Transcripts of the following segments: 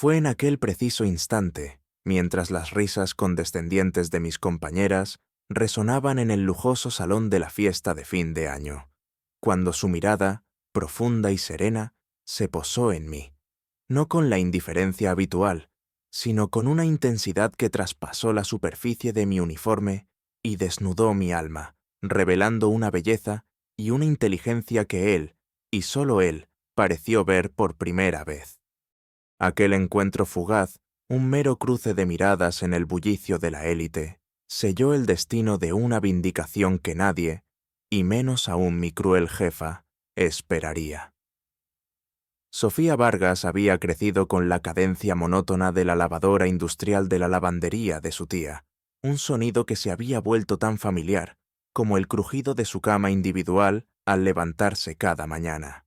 Fue en aquel preciso instante, mientras las risas condescendientes de mis compañeras resonaban en el lujoso salón de la fiesta de fin de año, cuando su mirada, profunda y serena, se posó en mí, no con la indiferencia habitual, sino con una intensidad que traspasó la superficie de mi uniforme y desnudó mi alma, revelando una belleza y una inteligencia que él, y solo él, pareció ver por primera vez. Aquel encuentro fugaz, un mero cruce de miradas en el bullicio de la élite, selló el destino de una vindicación que nadie, y menos aún mi cruel jefa, esperaría. Sofía Vargas había crecido con la cadencia monótona de la lavadora industrial de la lavandería de su tía, un sonido que se había vuelto tan familiar como el crujido de su cama individual al levantarse cada mañana.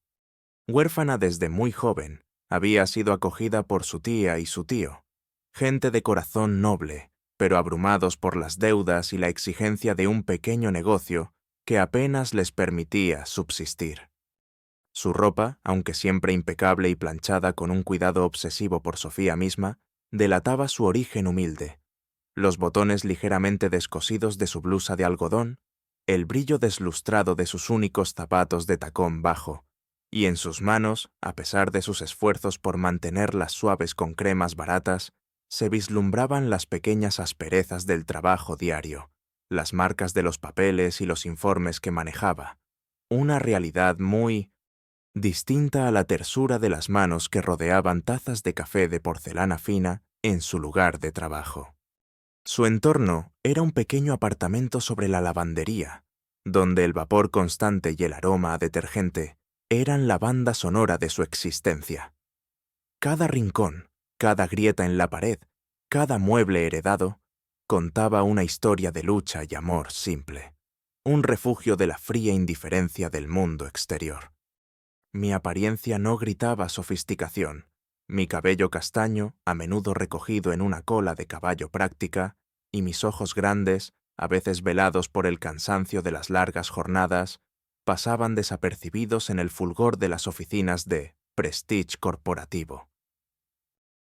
Huérfana desde muy joven, había sido acogida por su tía y su tío, gente de corazón noble, pero abrumados por las deudas y la exigencia de un pequeño negocio que apenas les permitía subsistir. Su ropa, aunque siempre impecable y planchada con un cuidado obsesivo por Sofía misma, delataba su origen humilde. Los botones ligeramente descosidos de su blusa de algodón, el brillo deslustrado de sus únicos zapatos de tacón bajo, y en sus manos, a pesar de sus esfuerzos por mantenerlas suaves con cremas baratas, se vislumbraban las pequeñas asperezas del trabajo diario, las marcas de los papeles y los informes que manejaba, una realidad muy distinta a la tersura de las manos que rodeaban tazas de café de porcelana fina en su lugar de trabajo. Su entorno era un pequeño apartamento sobre la lavandería, donde el vapor constante y el aroma a detergente eran la banda sonora de su existencia. Cada rincón, cada grieta en la pared, cada mueble heredado, contaba una historia de lucha y amor simple, un refugio de la fría indiferencia del mundo exterior. Mi apariencia no gritaba sofisticación. Mi cabello castaño, a menudo recogido en una cola de caballo práctica, y mis ojos grandes, a veces velados por el cansancio de las largas jornadas, pasaban desapercibidos en el fulgor de las oficinas de Prestige Corporativo.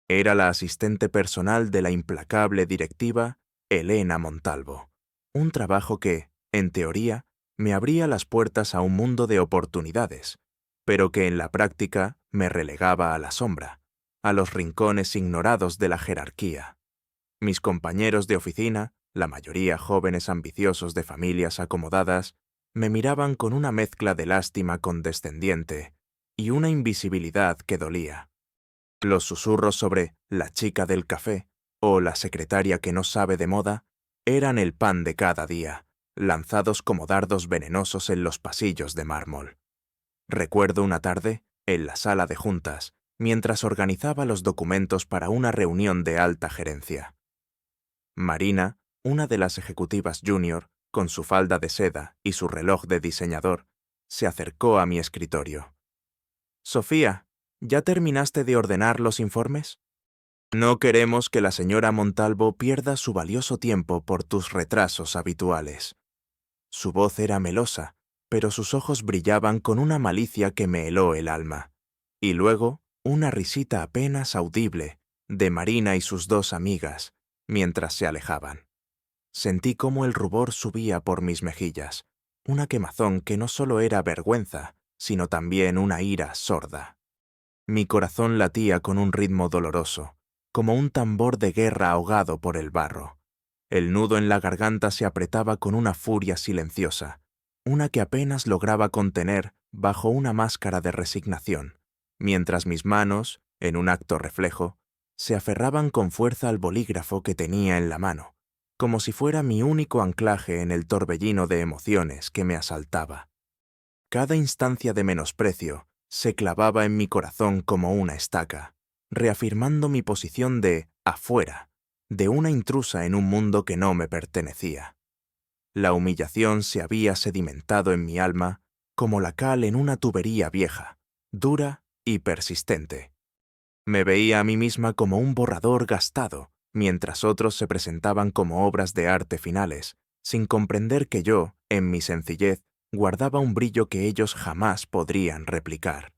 Era la asistente personal de la implacable directiva Elena Montalvo, un trabajo que, en teoría, me abría las puertas a un mundo de oportunidades, pero que en la práctica me relegaba a la sombra, a los rincones ignorados de la jerarquía. Mis compañeros de oficina, la mayoría jóvenes ambiciosos de familias acomodadas, me miraban con una mezcla de lástima condescendiente y una invisibilidad que dolía. Los susurros sobre la chica del café o la secretaria que no sabe de moda eran el pan de cada día, lanzados como dardos venenosos en los pasillos de mármol. Recuerdo una tarde, en la sala de juntas, mientras organizaba los documentos para una reunión de alta gerencia. Marina, una de las ejecutivas junior, con su falda de seda y su reloj de diseñador, se acercó a mi escritorio. «Sofía, ¿ya terminaste de ordenar los informes? No queremos que la señora Montalvo pierda su valioso tiempo por tus retrasos habituales». Su voz era melosa, pero sus ojos brillaban con una malicia que me heló el alma. Y luego, una risita apenas audible de Marina y sus dos amigas, mientras se alejaban. Sentí cómo el rubor subía por mis mejillas, una quemazón que no solo era vergüenza, sino también una ira sorda. Mi corazón latía con un ritmo doloroso, como un tambor de guerra ahogado por el barro. El nudo en la garganta se apretaba con una furia silenciosa, una que apenas lograba contener bajo una máscara de resignación, mientras mis manos, en un acto reflejo, se aferraban con fuerza al bolígrafo que tenía en la mano, como si fuera mi único anclaje en el torbellino de emociones que me asaltaba. Cada instancia de menosprecio se clavaba en mi corazón como una estaca, reafirmando mi posición de afuera, de una intrusa en un mundo que no me pertenecía. La humillación se había sedimentado en mi alma como la cal en una tubería vieja, dura y persistente. Me veía a mí misma como un borrador gastado, mientras otros se presentaban como obras de arte finales, sin comprender que yo, en mi sencillez, guardaba un brillo que ellos jamás podrían replicar.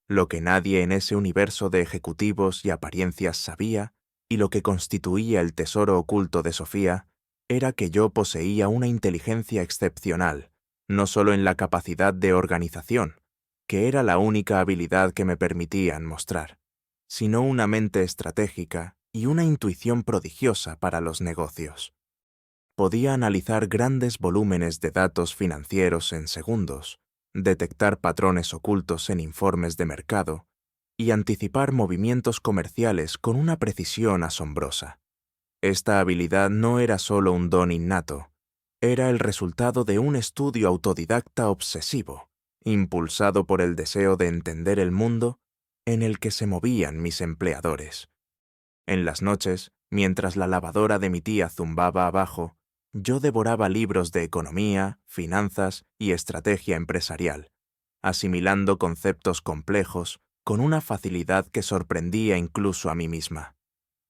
Lo que nadie en ese universo de ejecutivos y apariencias sabía, y lo que constituía el tesoro oculto de Sofía, era que yo poseía una inteligencia excepcional, no solo en la capacidad de organización, que era la única habilidad que me permitían mostrar, sino una mente estratégica y una intuición prodigiosa para los negocios. Podía analizar grandes volúmenes de datos financieros en segundos, detectar patrones ocultos en informes de mercado y anticipar movimientos comerciales con una precisión asombrosa. Esta habilidad no era solo un don innato, era el resultado de un estudio autodidacta obsesivo, impulsado por el deseo de entender el mundo en el que se movían mis empleadores. En las noches, mientras la lavadora de mi tía zumbaba abajo, yo devoraba libros de economía, finanzas y estrategia empresarial, asimilando conceptos complejos con una facilidad que sorprendía incluso a mí misma.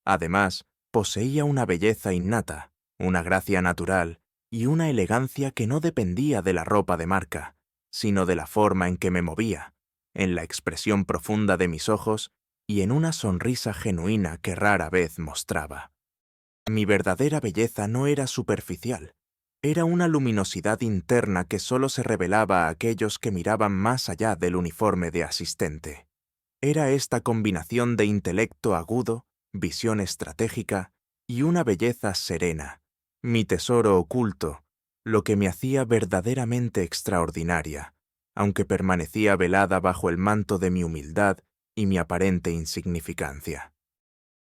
Además, poseía una belleza innata, una gracia natural y una elegancia que no dependía de la ropa de marca, sino de la forma en que me movía, en la expresión profunda de mis ojos y en una sonrisa genuina que rara vez mostraba. Mi verdadera belleza no era superficial, era una luminosidad interna que solo se revelaba a aquellos que miraban más allá del uniforme de asistente. Era esta combinación de intelecto agudo, visión estratégica y una belleza serena, mi tesoro oculto, lo que me hacía verdaderamente extraordinaria, aunque permanecía velada bajo el manto de mi humildad y mi aparente insignificancia.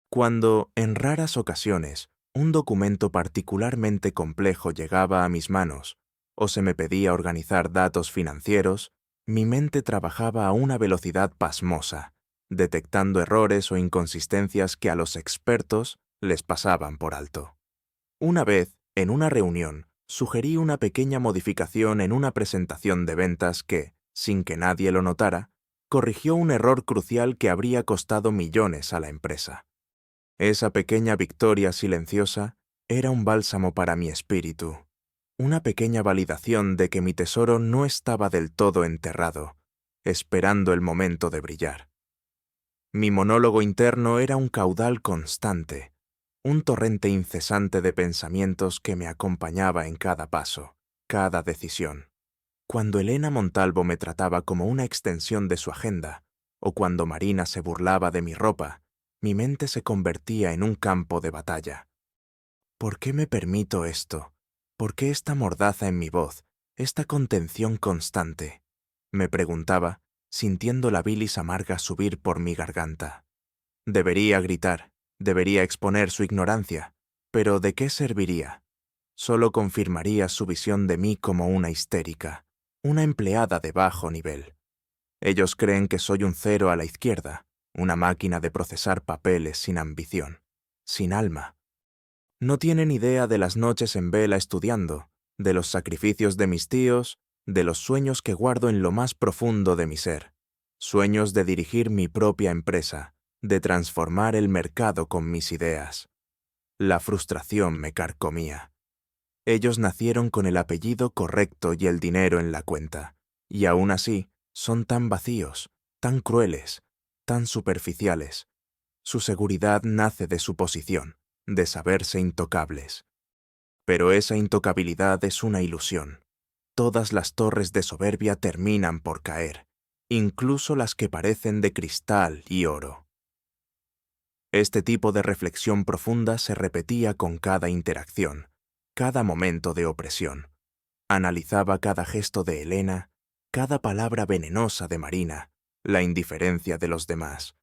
Cuando, en raras ocasiones, un documento particularmente complejo llegaba a mis manos, o se me pedía organizar datos financieros, mi mente trabajaba a una velocidad pasmosa, detectando errores o inconsistencias que a los expertos les pasaban por alto. Una vez, en una reunión, sugerí una pequeña modificación en una presentación de ventas que, sin que nadie lo notara, corrigió un error crucial que habría costado millones a la empresa. Esa pequeña victoria silenciosa era un bálsamo para mi espíritu, una pequeña validación de que mi tesoro no estaba del todo enterrado, esperando el momento de brillar. Mi monólogo interno era un caudal constante, un torrente incesante de pensamientos que me acompañaba en cada paso, cada decisión. Cuando Elena Montalvo me trataba como una extensión de su agenda, o cuando Marina se burlaba de mi ropa, mi mente se convertía en un campo de batalla. ¿Por qué me permito esto? ¿Por qué esta mordaza en mi voz, esta contención constante? Me preguntaba, sintiendo la bilis amarga subir por mi garganta. Debería gritar, debería exponer su ignorancia, pero ¿de qué serviría? Solo confirmaría su visión de mí como una histérica, una empleada de bajo nivel. Ellos creen que soy un cero a la izquierda, una máquina de procesar papeles sin ambición, sin alma. No tienen idea de las noches en vela estudiando, de los sacrificios de mis tíos, de los sueños que guardo en lo más profundo de mi ser, sueños de dirigir mi propia empresa, de transformar el mercado con mis ideas. La frustración me carcomía. Ellos nacieron con el apellido correcto y el dinero en la cuenta, y aún así son tan vacíos, tan crueles, tan superficiales. Su seguridad nace de su posición, de saberse intocables. Pero esa intocabilidad es una ilusión. Todas las torres de soberbia terminan por caer, incluso las que parecen de cristal y oro. Este tipo de reflexión profunda se repetía con cada interacción, cada momento de opresión. Analizaba cada gesto de Elena, cada palabra venenosa de Marina, la indiferencia de los demás.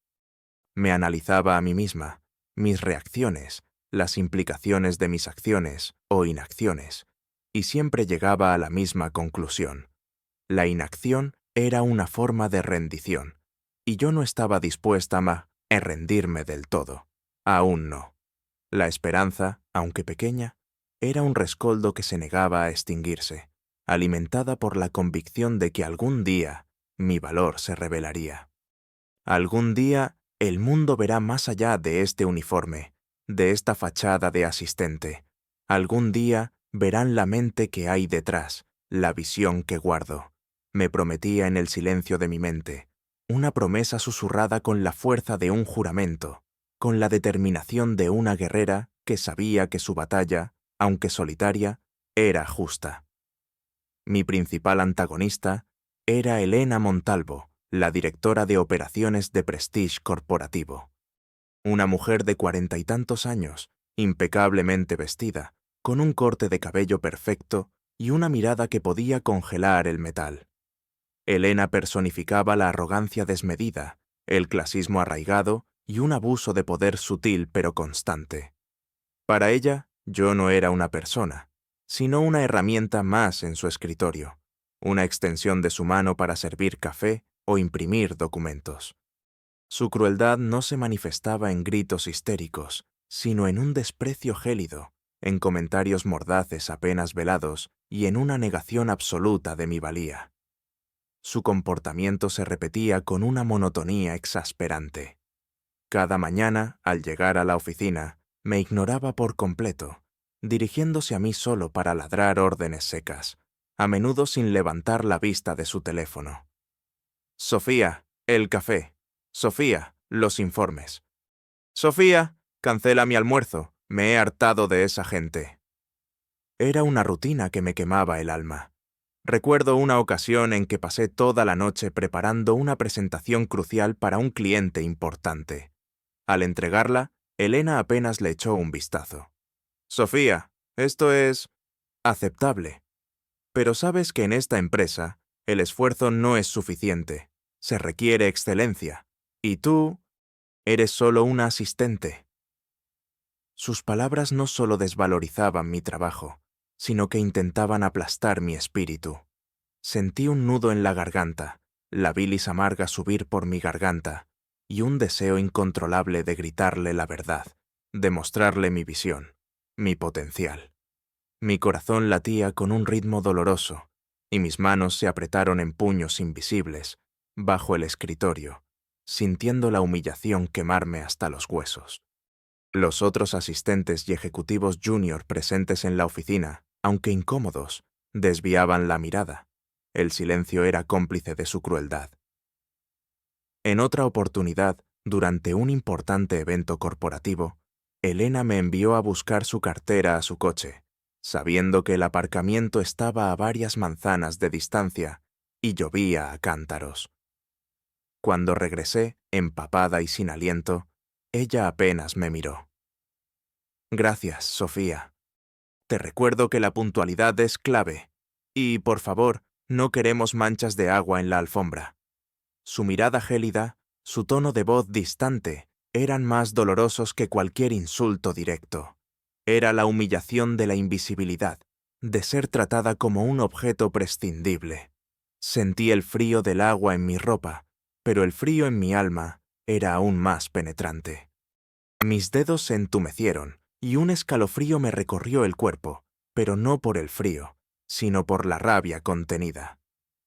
Me analizaba a mí misma, mis reacciones, las implicaciones de mis acciones o inacciones, y siempre llegaba a la misma conclusión. La inacción era una forma de rendición, y yo no estaba dispuesta a rendirme del todo. Aún no. La esperanza, aunque pequeña, era un rescoldo que se negaba a extinguirse, alimentada por la convicción de que algún día mi valor se revelaría. Algún día el mundo verá más allá de este uniforme, de esta fachada de asistente. Algún día verán la mente que hay detrás, la visión que guardo. Me prometía en el silencio de mi mente, una promesa susurrada con la fuerza de un juramento, con la determinación de una guerrera que sabía que su batalla, aunque solitaria, era justa. Mi principal antagonista era Elena Montalvo, la directora de operaciones de Prestige Corporativo. Una mujer de 40 y tantos años, impecablemente vestida, con un corte de cabello perfecto y una mirada que podía congelar el metal. Elena personificaba la arrogancia desmedida, el clasismo arraigado y un abuso de poder sutil pero constante. Para ella, yo no era una persona, sino una herramienta más en su escritorio, una extensión de su mano para servir café o imprimir documentos. Su crueldad no se manifestaba en gritos histéricos, sino en un desprecio gélido, en comentarios mordaces apenas velados y en una negación absoluta de mi valía. Su comportamiento se repetía con una monotonía exasperante. Cada mañana, al llegar a la oficina, me ignoraba por completo, dirigiéndose a mí solo para ladrar órdenes secas, a menudo sin levantar la vista de su teléfono. Sofía, el café. Sofía, los informes. Sofía, cancela mi almuerzo. Me he hartado de esa gente. Era una rutina que me quemaba el alma. Recuerdo una ocasión en que pasé toda la noche preparando una presentación crucial para un cliente importante. Al entregarla, Elena apenas le echó un vistazo. Sofía, esto es aceptable. Pero sabes que en esta empresa, el esfuerzo no es suficiente. Se requiere excelencia. Y tú eres solo una asistente. Sus palabras no solo desvalorizaban mi trabajo, sino que intentaban aplastar mi espíritu. Sentí un nudo en la garganta, la bilis amarga subir por mi garganta, y un deseo incontrolable de gritarle la verdad, de mostrarle mi visión, mi potencial. Mi corazón latía con un ritmo doloroso, y mis manos se apretaron en puños invisibles, bajo el escritorio, sintiendo la humillación quemarme hasta los huesos. Los otros asistentes y ejecutivos junior presentes en la oficina, aunque incómodos, desviaban la mirada. El silencio era cómplice de su crueldad. En otra oportunidad, durante un importante evento corporativo, Elena me envió a buscar su cartera a su coche, sabiendo que el aparcamiento estaba a varias manzanas de distancia y llovía a cántaros. Cuando regresé, empapada y sin aliento, ella apenas me miró. Gracias, Sofía. Te recuerdo que la puntualidad es clave. Y, por favor, no queremos manchas de agua en la alfombra. Su mirada gélida, su tono de voz distante, eran más dolorosos que cualquier insulto directo. Era la humillación de la invisibilidad, de ser tratada como un objeto prescindible. Sentí el frío del agua en mi ropa, pero el frío en mi alma era aún más penetrante. Mis dedos se entumecieron y un escalofrío me recorrió el cuerpo, pero no por el frío, sino por la rabia contenida.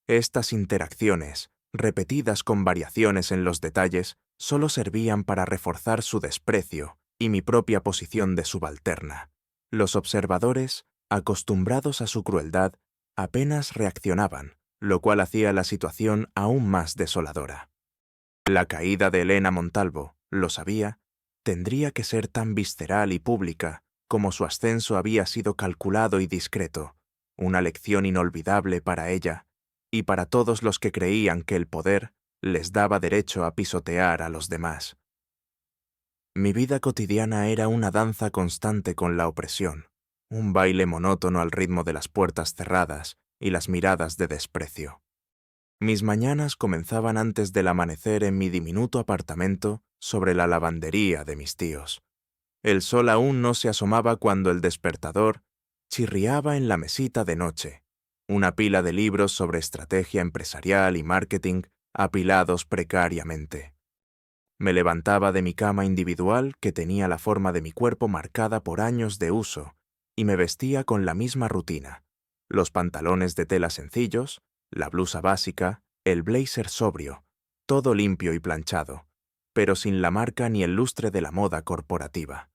Estas interacciones, repetidas con variaciones en los detalles, solo servían para reforzar su desprecio y mi propia posición de subalterna. Los observadores, acostumbrados a su crueldad, apenas reaccionaban, lo cual hacía la situación aún más desoladora. La caída de Elena Montalvo, lo sabía, tendría que ser tan visceral y pública como su ascenso había sido calculado y discreto, una lección inolvidable para ella y para todos los que creían que el poder les daba derecho a pisotear a los demás. Mi vida cotidiana era una danza constante con la opresión, un baile monótono al ritmo de las puertas cerradas y las miradas de desprecio. Mis mañanas comenzaban antes del amanecer en mi diminuto apartamento sobre la lavandería de mis tíos. El sol aún no se asomaba cuando el despertador chirriaba en la mesita de noche, una pila de libros sobre estrategia empresarial y marketing apilados precariamente. Me levantaba de mi cama individual que tenía la forma de mi cuerpo marcada por años de uso y me vestía con la misma rutina: los pantalones de tela sencillos, la blusa básica, el blazer sobrio, todo limpio y planchado, pero sin la marca ni el lustre de la moda corporativa.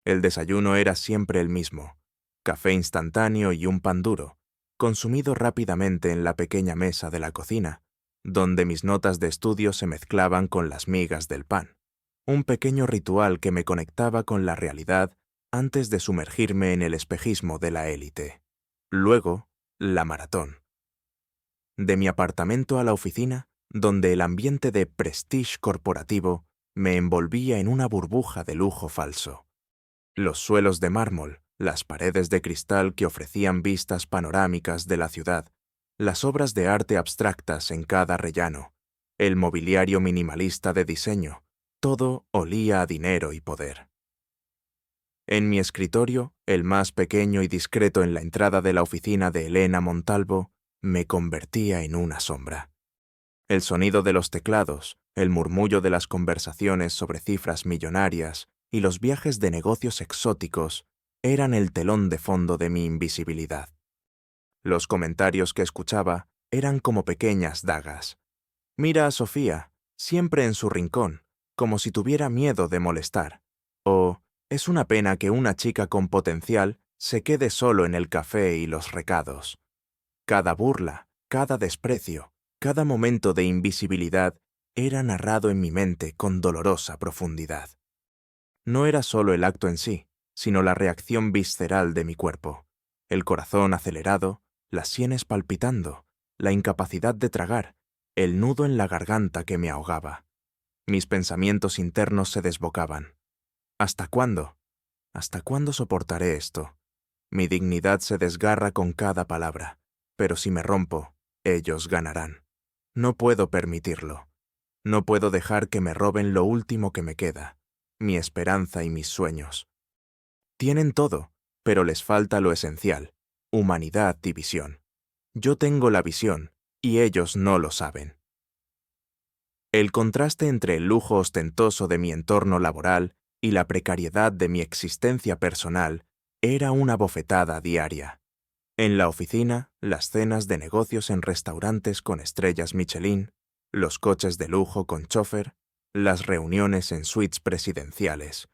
El desayuno era siempre el mismo: café instantáneo y un pan duro, consumido rápidamente en la pequeña mesa de la cocina, donde mis notas de estudio se mezclaban con las migas del pan. Un pequeño ritual que me conectaba con la realidad antes de sumergirme en el espejismo de la élite. Luego, la maratón. De mi apartamento a la oficina, donde el ambiente de prestige corporativo me envolvía en una burbuja de lujo falso. Los suelos de mármol, las paredes de cristal que ofrecían vistas panorámicas de la ciudad, las obras de arte abstractas en cada rellano, el mobiliario minimalista de diseño, todo olía a dinero y poder. En mi escritorio, el más pequeño y discreto en la entrada de la oficina de Elena Montalvo, me convertía en una sombra. El sonido de los teclados, el murmullo de las conversaciones sobre cifras millonarias y los viajes de negocios exóticos eran el telón de fondo de mi invisibilidad. Los comentarios que escuchaba eran como pequeñas dagas. Mira a Sofía, siempre en su rincón, como si tuviera miedo de molestar. O es una pena que una chica con potencial se quede solo en el café y los recados. Cada burla, cada desprecio, cada momento de invisibilidad era narrado en mi mente con dolorosa profundidad. No era solo el acto en sí, sino la reacción visceral de mi cuerpo. El corazón acelerado, las sienes palpitando, la incapacidad de tragar, el nudo en la garganta que me ahogaba. Mis pensamientos internos se desbocaban. ¿Hasta cuándo? ¿Hasta cuándo soportaré esto? Mi dignidad se desgarra con cada palabra, pero si me rompo, ellos ganarán. No puedo permitirlo. No puedo dejar que me roben lo último que me queda, mi esperanza y mis sueños. Tienen todo, pero les falta lo esencial, humanidad y visión. Yo tengo la visión, y ellos no lo saben. El contraste entre el lujo ostentoso de mi entorno laboral y la precariedad de mi existencia personal era una bofetada diaria. En la oficina, las cenas de negocios en restaurantes con estrellas Michelin, los coches de lujo con chófer, las reuniones en suites presidenciales.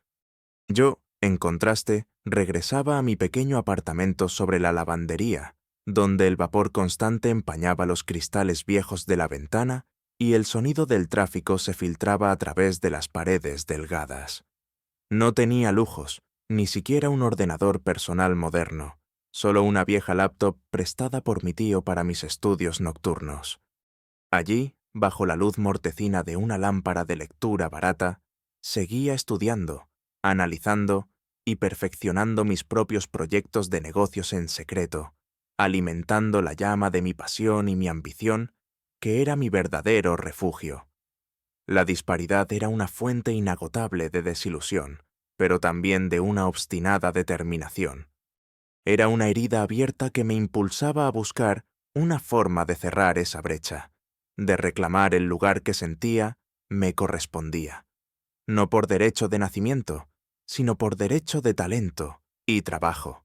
Yo, en contraste, regresaba a mi pequeño apartamento sobre la lavandería, donde el vapor constante empañaba los cristales viejos de la ventana y el sonido del tráfico se filtraba a través de las paredes delgadas. No tenía lujos, ni siquiera un ordenador personal moderno, solo una vieja laptop prestada por mi tío para mis estudios nocturnos. Allí, bajo la luz mortecina de una lámpara de lectura barata, seguía estudiando, analizando y perfeccionando mis propios proyectos de negocios en secreto, alimentando la llama de mi pasión y mi ambición, que era mi verdadero refugio. La disparidad era una fuente inagotable de desilusión, pero también de una obstinada determinación. Era una herida abierta que me impulsaba a buscar una forma de cerrar esa brecha, de reclamar el lugar que sentía me correspondía, no por derecho de nacimiento, sino por derecho de talento y trabajo.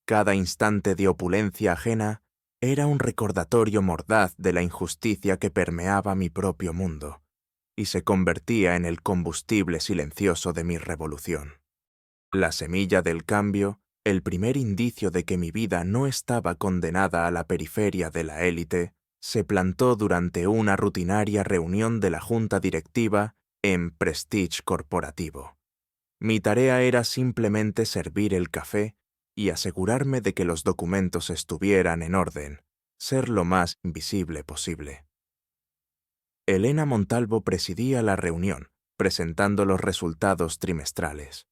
Cada instante de opulencia ajena era un recordatorio mordaz de la injusticia que permeaba mi propio mundo, y se convertía en el combustible silencioso de mi revolución. La semilla del cambio, el primer indicio de que mi vida no estaba condenada a la periferia de la élite, se plantó durante una rutinaria reunión de la junta directiva en Prestige Corporativo. Mi tarea era simplemente servir el café y asegurarme de que los documentos estuvieran en orden, ser lo más invisible posible. Elena Montalvo presidía la reunión, presentando los resultados trimestrales.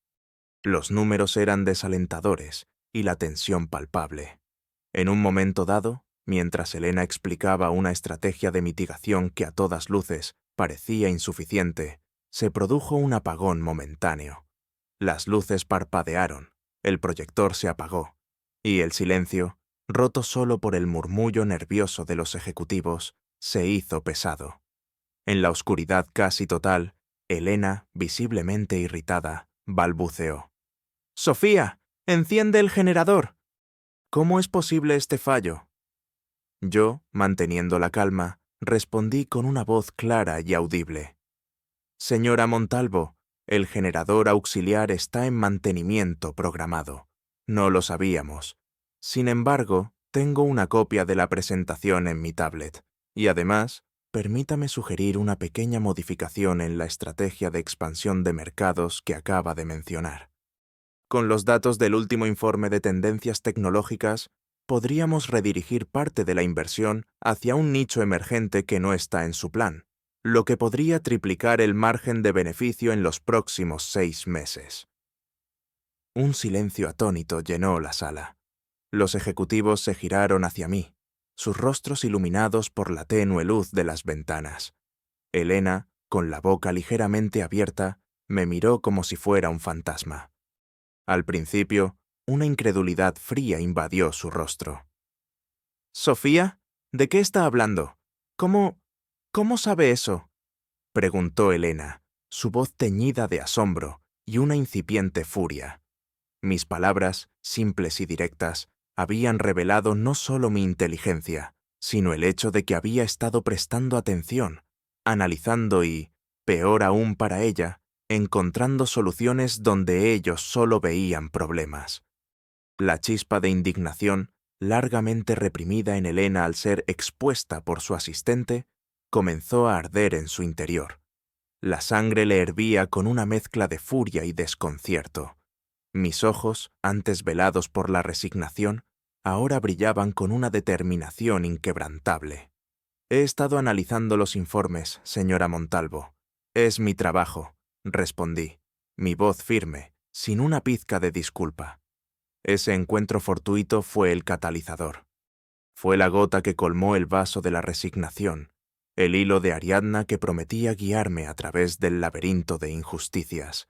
Los números eran desalentadores y la tensión palpable. En un momento dado, mientras Elena explicaba una estrategia de mitigación que a todas luces parecía insuficiente, se produjo un apagón momentáneo. Las luces parpadearon, el proyector se apagó, y el silencio, roto solo por el murmullo nervioso de los ejecutivos, se hizo pesado. En la oscuridad casi total, Elena, visiblemente irritada, balbuceó: «¡Sofía! ¡Enciende el generador!». «¿Cómo es posible este fallo?». Yo, manteniendo la calma, respondí con una voz clara y audible: «Señora Montalvo, el generador auxiliar está en mantenimiento programado. No lo sabíamos. Sin embargo, tengo una copia de la presentación en mi tablet, y además, permítame sugerir una pequeña modificación en la estrategia de expansión de mercados que acaba de mencionar. Con los datos del último informe de tendencias tecnológicas, podríamos redirigir parte de la inversión hacia un nicho emergente que no está en su plan, lo que podría triplicar el margen de beneficio en los próximos 6 meses. Un silencio atónito llenó la sala. Los ejecutivos se giraron hacia mí, sus rostros iluminados por la tenue luz de las ventanas. Elena, con la boca ligeramente abierta, me miró como si fuera un fantasma. Al principio, una incredulidad fría invadió su rostro. «¿Sofía? ¿De qué está hablando? ¿Cómo sabe eso?», preguntó Elena, su voz teñida de asombro y una incipiente furia. Mis palabras, simples y directas, habían revelado no solo mi inteligencia, sino el hecho de que había estado prestando atención, analizando y, peor aún para ella, encontrando soluciones donde ellos solo veían problemas. La chispa de indignación, largamente reprimida en Elena al ser expuesta por su asistente, comenzó a arder en su interior. La sangre le hervía con una mezcla de furia y desconcierto. Mis ojos, antes velados por la resignación, ahora brillaban con una determinación inquebrantable. «He estado analizando los informes, señora Montalvo. Es mi trabajo», respondí, mi voz firme, sin una pizca de disculpa. Ese encuentro fortuito fue el catalizador. Fue la gota que colmó el vaso de la resignación, el hilo de Ariadna que prometía guiarme a través del laberinto de injusticias.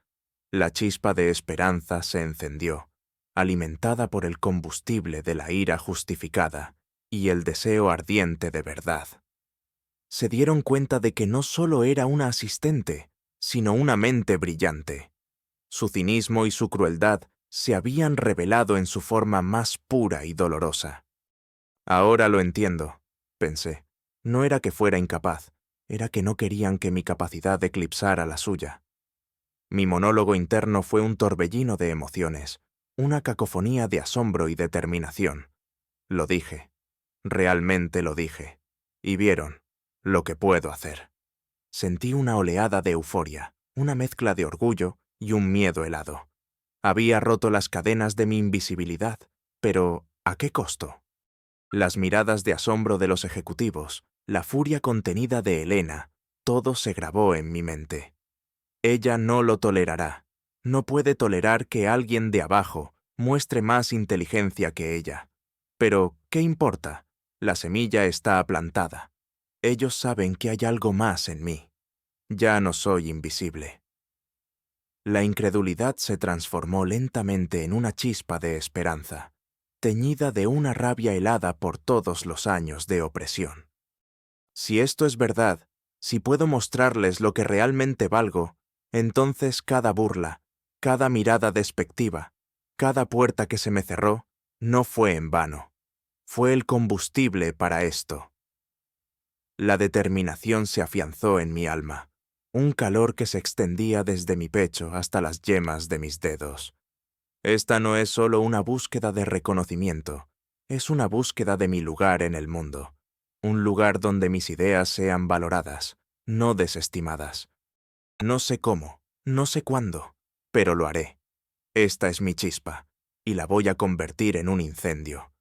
La chispa de esperanza se encendió, alimentada por el combustible de la ira justificada y el deseo ardiente de verdad. Se dieron cuenta de que no solo era una asistente, sino una mente brillante. Su cinismo y su crueldad se habían revelado en su forma más pura y dolorosa. «Ahora lo entiendo», pensé. No era que fuera incapaz, era que no querían que mi capacidad eclipsara la suya. Mi monólogo interno fue un torbellino de emociones, una cacofonía de asombro y determinación. Lo dije, realmente lo dije, y vieron lo que puedo hacer. Sentí una oleada de euforia, una mezcla de orgullo y un miedo helado. Había roto las cadenas de mi invisibilidad, pero ¿a qué costo? Las miradas de asombro de los ejecutivos, la furia contenida de Elena, todo se grabó en mi mente. Ella no lo tolerará. No puede tolerar que alguien de abajo muestre más inteligencia que ella. Pero, ¿qué importa? La semilla está plantada. Ellos saben que hay algo más en mí. Ya no soy invisible. La incredulidad se transformó lentamente en una chispa de esperanza, teñida de una rabia helada por todos los años de opresión. Si esto es verdad, si puedo mostrarles lo que realmente valgo, entonces cada burla, cada mirada despectiva, cada puerta que se me cerró, no fue en vano. Fue el combustible para esto. La determinación se afianzó en mi alma, un calor que se extendía desde mi pecho hasta las yemas de mis dedos. Esta no es solo una búsqueda de reconocimiento, es una búsqueda de mi lugar en el mundo, un lugar donde mis ideas sean valoradas, no desestimadas. No sé cómo, no sé cuándo, pero lo haré. Esta es mi chispa, y la voy a convertir en un incendio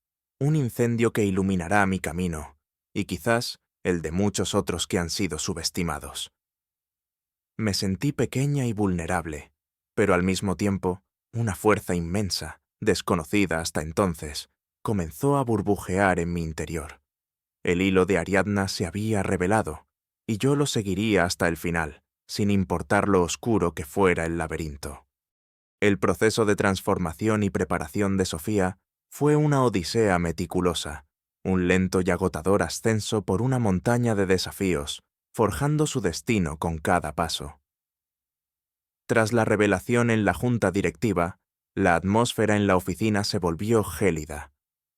que iluminará mi camino, y quizás el de muchos otros que han sido subestimados. Me sentí pequeña y vulnerable, pero al mismo tiempo, una fuerza inmensa, desconocida hasta entonces, comenzó a burbujear en mi interior. El hilo de Ariadna se había revelado, y yo lo seguiría hasta el final, sin importar lo oscuro que fuera el laberinto. El proceso de transformación y preparación de Sofía fue una odisea meticulosa, un lento y agotador ascenso por una montaña de desafíos, forjando su destino con cada paso. Tras la revelación en la junta directiva, la atmósfera en la oficina se volvió gélida.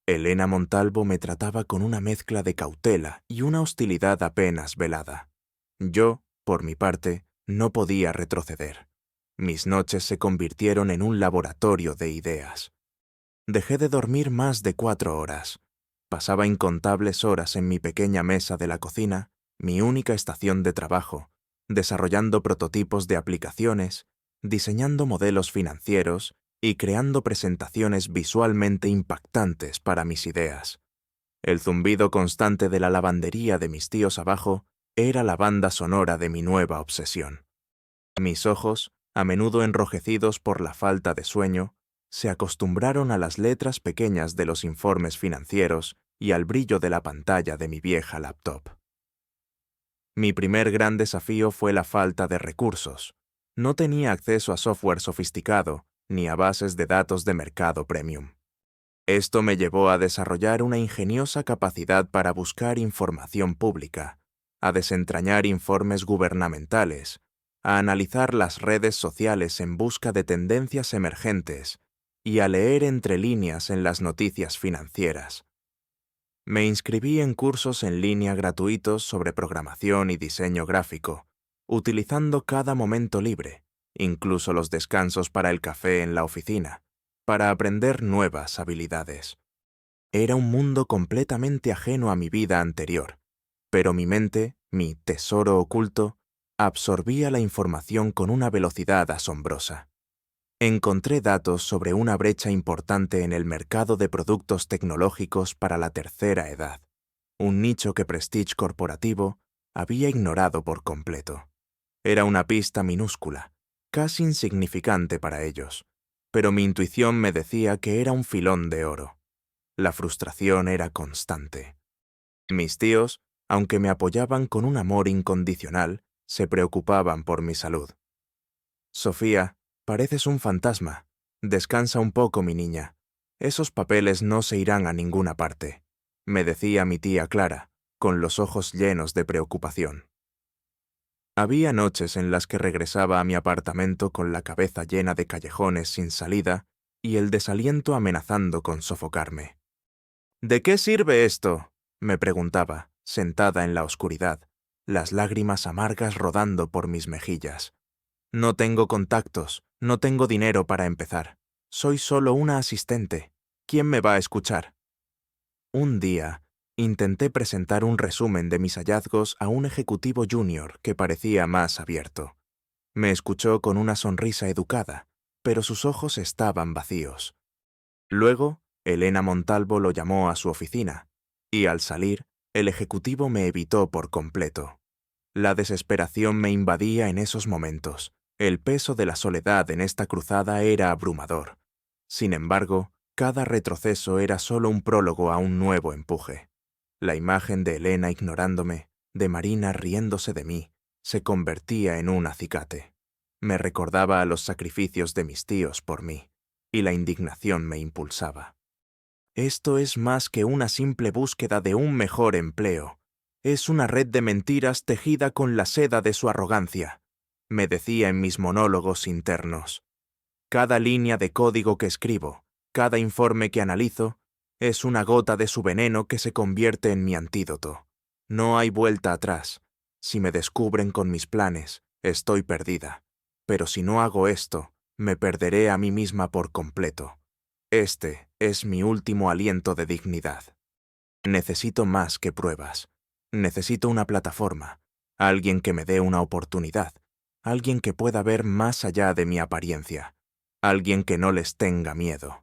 Elena Montalvo me trataba con una mezcla de cautela y una hostilidad apenas velada. Yo, por mi parte, no podía retroceder. Mis noches se convirtieron en un laboratorio de ideas. Dejé de dormir más de 4 horas. Pasaba incontables horas en mi pequeña mesa de la cocina, mi única estación de trabajo, desarrollando prototipos de aplicaciones, diseñando modelos financieros y creando presentaciones visualmente impactantes para mis ideas. El zumbido constante de la lavandería de mis tíos abajo era la banda sonora de mi nueva obsesión. Mis ojos, a menudo enrojecidos por la falta de sueño, se acostumbraron a las letras pequeñas de los informes financieros y al brillo de la pantalla de mi vieja laptop. Mi primer gran desafío fue la falta de recursos. No tenía acceso a software sofisticado ni a bases de datos de mercado premium. Esto me llevó a desarrollar una ingeniosa capacidad para buscar información pública, a desentrañar informes gubernamentales, a analizar las redes sociales en busca de tendencias emergentes y a leer entre líneas en las noticias financieras. Me inscribí en cursos en línea gratuitos sobre programación y diseño gráfico, utilizando cada momento libre, incluso los descansos para el café en la oficina, para aprender nuevas habilidades. Era un mundo completamente ajeno a mi vida anterior, pero mi mente, mi tesoro oculto, absorbía la información con una velocidad asombrosa. Encontré datos sobre una brecha importante en el mercado de productos tecnológicos para la tercera edad, un nicho que Prestige Corporativo había ignorado por completo. Era una pista minúscula, casi insignificante para ellos, pero mi intuición me decía que era un filón de oro. La frustración era constante. Mis tíos, aunque me apoyaban con un amor incondicional, se preocupaban por mi salud. Sofía, pareces un fantasma. Descansa un poco, mi niña. Esos papeles no se irán a ninguna parte, me decía mi tía Clara, con los ojos llenos de preocupación. Había noches en las que regresaba a mi apartamento con la cabeza llena de callejones sin salida y el desaliento amenazando con sofocarme. ¿De qué sirve esto?, me preguntaba, sentada en la oscuridad, las lágrimas amargas rodando por mis mejillas. No tengo contactos, no tengo dinero para empezar. Soy solo una asistente. ¿Quién me va a escuchar? Un día, intenté presentar un resumen de mis hallazgos a un ejecutivo junior que parecía más abierto. Me escuchó con una sonrisa educada, pero sus ojos estaban vacíos. Luego, Elena Montalvo lo llamó a su oficina, y al salir, el ejecutivo me evitó por completo. La desesperación me invadía en esos momentos. El peso de la soledad en esta cruzada era abrumador. Sin embargo, cada retroceso era solo un prólogo a un nuevo empuje. La imagen de Elena ignorándome, de Marina riéndose de mí, se convertía en un acicate. Me recordaba a los sacrificios de mis tíos por mí, y la indignación me impulsaba. Esto es más que una simple búsqueda de un mejor empleo. Es una red de mentiras tejida con la seda de su arrogancia, me decía en mis monólogos internos. Cada línea de código que escribo, cada informe que analizo, es una gota de su veneno que se convierte en mi antídoto. No hay vuelta atrás. Si me descubren con mis planes, estoy perdida. Pero si no hago esto, me perderé a mí misma por completo. Este es mi último aliento de dignidad. Necesito más que pruebas. Necesito una plataforma, alguien que me dé una oportunidad, alguien que pueda ver más allá de mi apariencia, alguien que no les tenga miedo.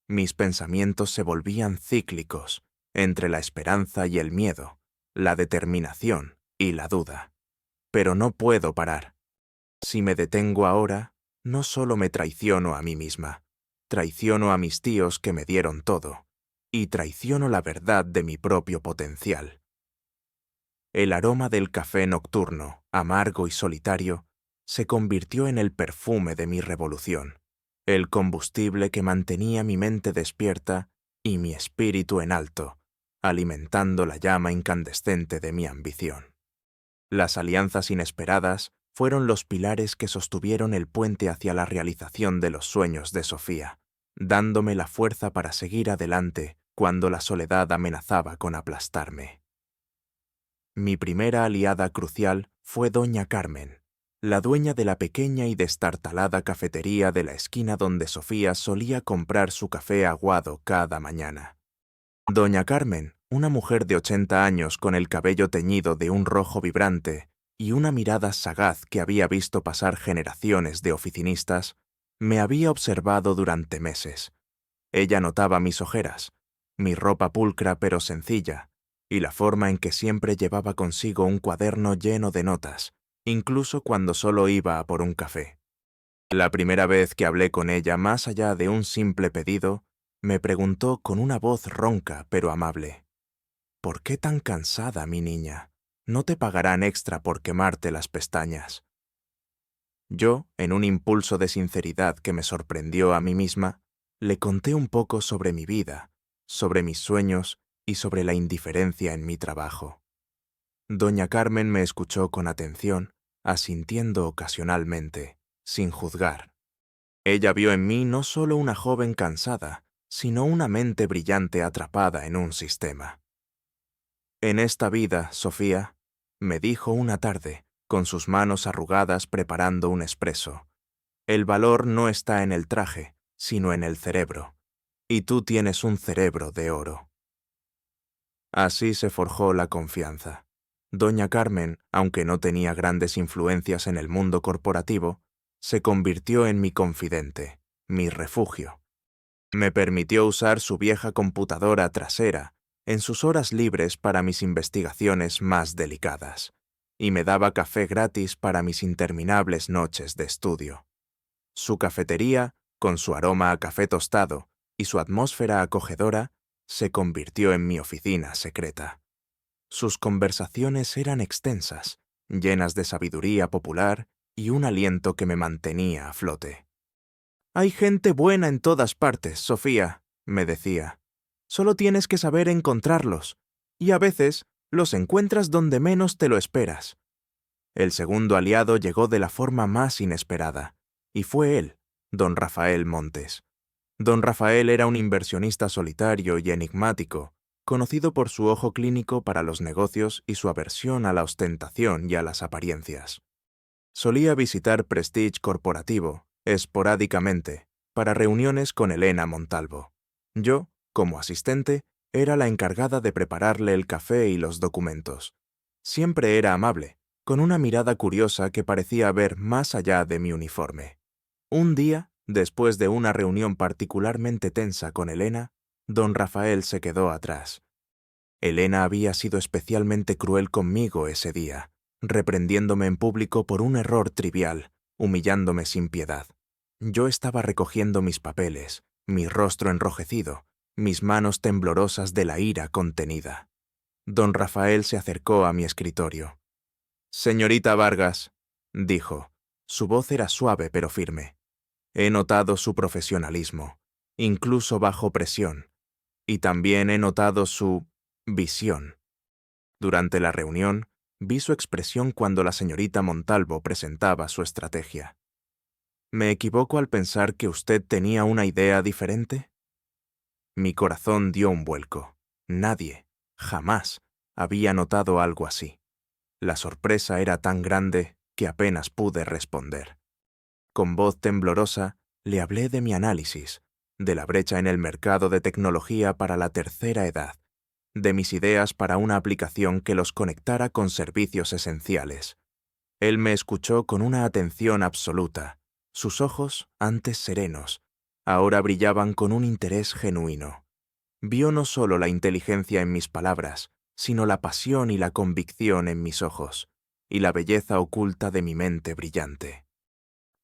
Mis pensamientos se volvían cíclicos, entre la esperanza y el miedo, la determinación y la duda. Pero no puedo parar. Si me detengo ahora, no solo me traiciono a mí misma, traiciono a mis tíos que me dieron todo, y traiciono la verdad de mi propio potencial. El aroma del café nocturno, amargo y solitario, se convirtió en el perfume de mi revolución, el combustible que mantenía mi mente despierta y mi espíritu en alto, alimentando la llama incandescente de mi ambición. Las alianzas inesperadas fueron los pilares que sostuvieron el puente hacia la realización de los sueños de Sofía, dándome la fuerza para seguir adelante cuando la soledad amenazaba con aplastarme. Mi primera aliada crucial fue doña Carmen, la dueña de la pequeña y destartalada cafetería de la esquina donde Sofía solía comprar su café aguado cada mañana. Doña Carmen, una mujer de 80 años con el cabello teñido de un rojo vibrante y una mirada sagaz que había visto pasar generaciones de oficinistas, me había observado durante meses. Ella notaba mis ojeras, mi ropa pulcra pero sencilla, y la forma en que siempre llevaba consigo un cuaderno lleno de notas, incluso cuando solo iba a por un café. La primera vez que hablé con ella más allá de un simple pedido, me preguntó con una voz ronca pero amable: ¿por qué tan cansada, mi niña? No te pagarán extra por quemarte las pestañas. Yo, en un impulso de sinceridad que me sorprendió a mí misma, le conté un poco sobre mi vida, sobre mis sueños y sobre la indiferencia en mi trabajo. Doña Carmen me escuchó con atención, asintiendo ocasionalmente, sin juzgar. Ella vio en mí no solo una joven cansada, sino una mente brillante atrapada en un sistema. En esta vida, Sofía, me dijo una tarde, con sus manos arrugadas preparando un espresso, el valor no está en el traje, sino en el cerebro, y tú tienes un cerebro de oro. Así se forjó la confianza. Doña Carmen, aunque no tenía grandes influencias en el mundo corporativo, se convirtió en mi confidente, mi refugio. Me permitió usar su vieja computadora trasera en sus horas libres para mis investigaciones más delicadas, y me daba café gratis para mis interminables noches de estudio. Su cafetería, con su aroma a café tostado y su atmósfera acogedora, se convirtió en mi oficina secreta. Sus conversaciones eran extensas, llenas de sabiduría popular y un aliento que me mantenía a flote. «Hay gente buena en todas partes, Sofía», me decía. «Solo tienes que saber encontrarlos, y a veces los encuentras donde menos te lo esperas». El segundo aliado llegó de la forma más inesperada, y fue él, don Rafael Montes. Don Rafael era un inversionista solitario y enigmático, conocido por su ojo clínico para los negocios y su aversión a la ostentación y a las apariencias. Solía visitar Prestige Corporativo, esporádicamente, para reuniones con Elena Montalvo. Yo, como asistente, era la encargada de prepararle el café y los documentos. Siempre era amable, con una mirada curiosa que parecía ver más allá de mi uniforme. Un día, después de una reunión particularmente tensa con Elena, don Rafael se quedó atrás. Elena había sido especialmente cruel conmigo ese día, reprendiéndome en público por un error trivial, humillándome sin piedad. Yo estaba recogiendo mis papeles, mi rostro enrojecido, mis manos temblorosas de la ira contenida. Don Rafael se acercó a mi escritorio. «Señorita Vargas», dijo. Su voz era suave pero firme. «He notado su profesionalismo, incluso bajo presión, y también he notado su visión». Durante la reunión, vi su expresión cuando la señorita Montalvo presentaba su estrategia. ¿Me equivoco al pensar que usted tenía una idea diferente? Mi corazón dio un vuelco. Nadie, jamás, había notado algo así. La sorpresa era tan grande que apenas pude responder. Con voz temblorosa, le hablé de mi análisis, de la brecha en el mercado de tecnología para la tercera edad, de mis ideas para una aplicación que los conectara con servicios esenciales. Él me escuchó con una atención absoluta. Sus ojos, antes serenos, ahora brillaban con un interés genuino. Vio no solo la inteligencia en mis palabras, sino la pasión y la convicción en mis ojos, y la belleza oculta de mi mente brillante.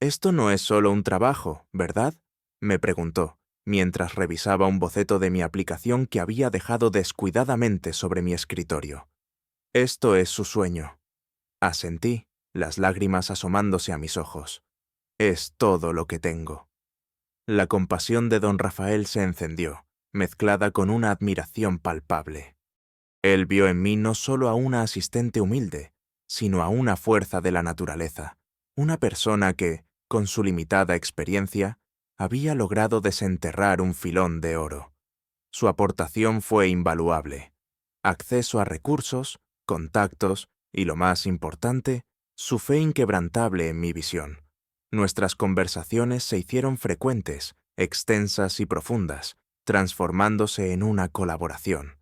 «Esto no es solo un trabajo, ¿verdad?», me preguntó, mientras revisaba un boceto de mi aplicación que había dejado descuidadamente sobre mi escritorio. «Esto es su sueño». Asentí, las lágrimas asomándose a mis ojos. «Es todo lo que tengo». La compasión de don Rafael se encendió, mezclada con una admiración palpable. Él vio en mí no solo a una asistente humilde, sino a una fuerza de la naturaleza, una persona que, con su limitada experiencia, había logrado desenterrar un filón de oro. Su aportación fue invaluable. Acceso a recursos, contactos y, lo más importante, su fe inquebrantable en mi visión. Nuestras conversaciones se hicieron frecuentes, extensas y profundas, transformándose en una colaboración.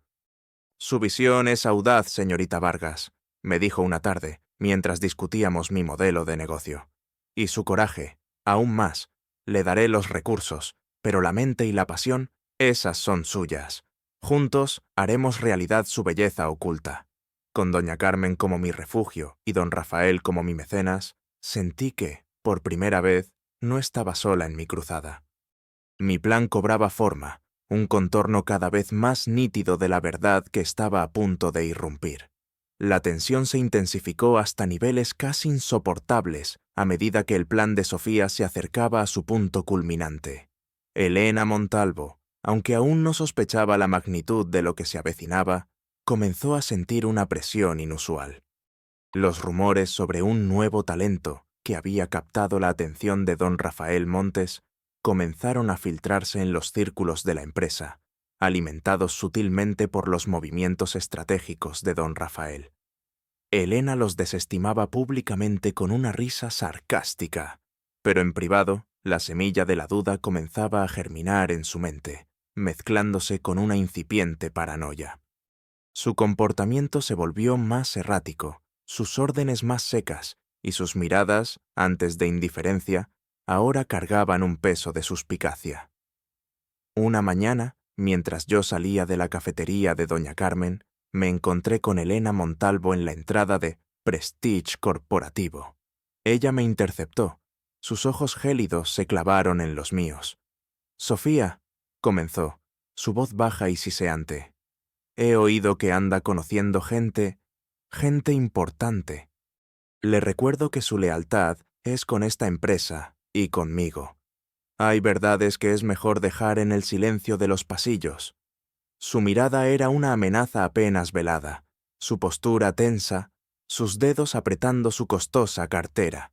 Su visión es audaz, señorita Vargas, me dijo una tarde, mientras discutíamos mi modelo de negocio. Y su coraje, aún más. Le daré los recursos, pero la mente y la pasión, esas son suyas. Juntos haremos realidad su belleza oculta. Con doña Carmen como mi refugio y don Rafael como mi mecenas, sentí que, por primera vez, no estaba sola en mi cruzada. Mi plan cobraba forma, un contorno cada vez más nítido de la verdad que estaba a punto de irrumpir. La tensión se intensificó hasta niveles casi insoportables a medida que el plan de Sofía se acercaba a su punto culminante. Elena Montalvo, aunque aún no sospechaba la magnitud de lo que se avecinaba, comenzó a sentir una presión inusual. Los rumores sobre un nuevo talento que había captado la atención de don Rafael Montes comenzaron a filtrarse en los círculos de la empresa, alimentados sutilmente por los movimientos estratégicos de don Rafael. Elena los desestimaba públicamente con una risa sarcástica, pero en privado la semilla de la duda comenzaba a germinar en su mente, mezclándose con una incipiente paranoia. Su comportamiento se volvió más errático, sus órdenes más secas, y sus miradas, antes de indiferencia, ahora cargaban un peso de suspicacia. Una mañana, mientras yo salía de la cafetería de doña Carmen, me encontré con Elena Montalvo en la entrada de Prestige Corporativo. Ella me interceptó. Sus ojos gélidos se clavaron en los míos. «Sofía», comenzó, su voz baja y siseante. «He oído que anda conociendo gente importante. Le recuerdo que su lealtad es con esta empresa y conmigo. Hay verdades que es mejor dejar en el silencio de los pasillos». Su mirada era una amenaza apenas velada, su postura tensa, sus dedos apretando su costosa cartera.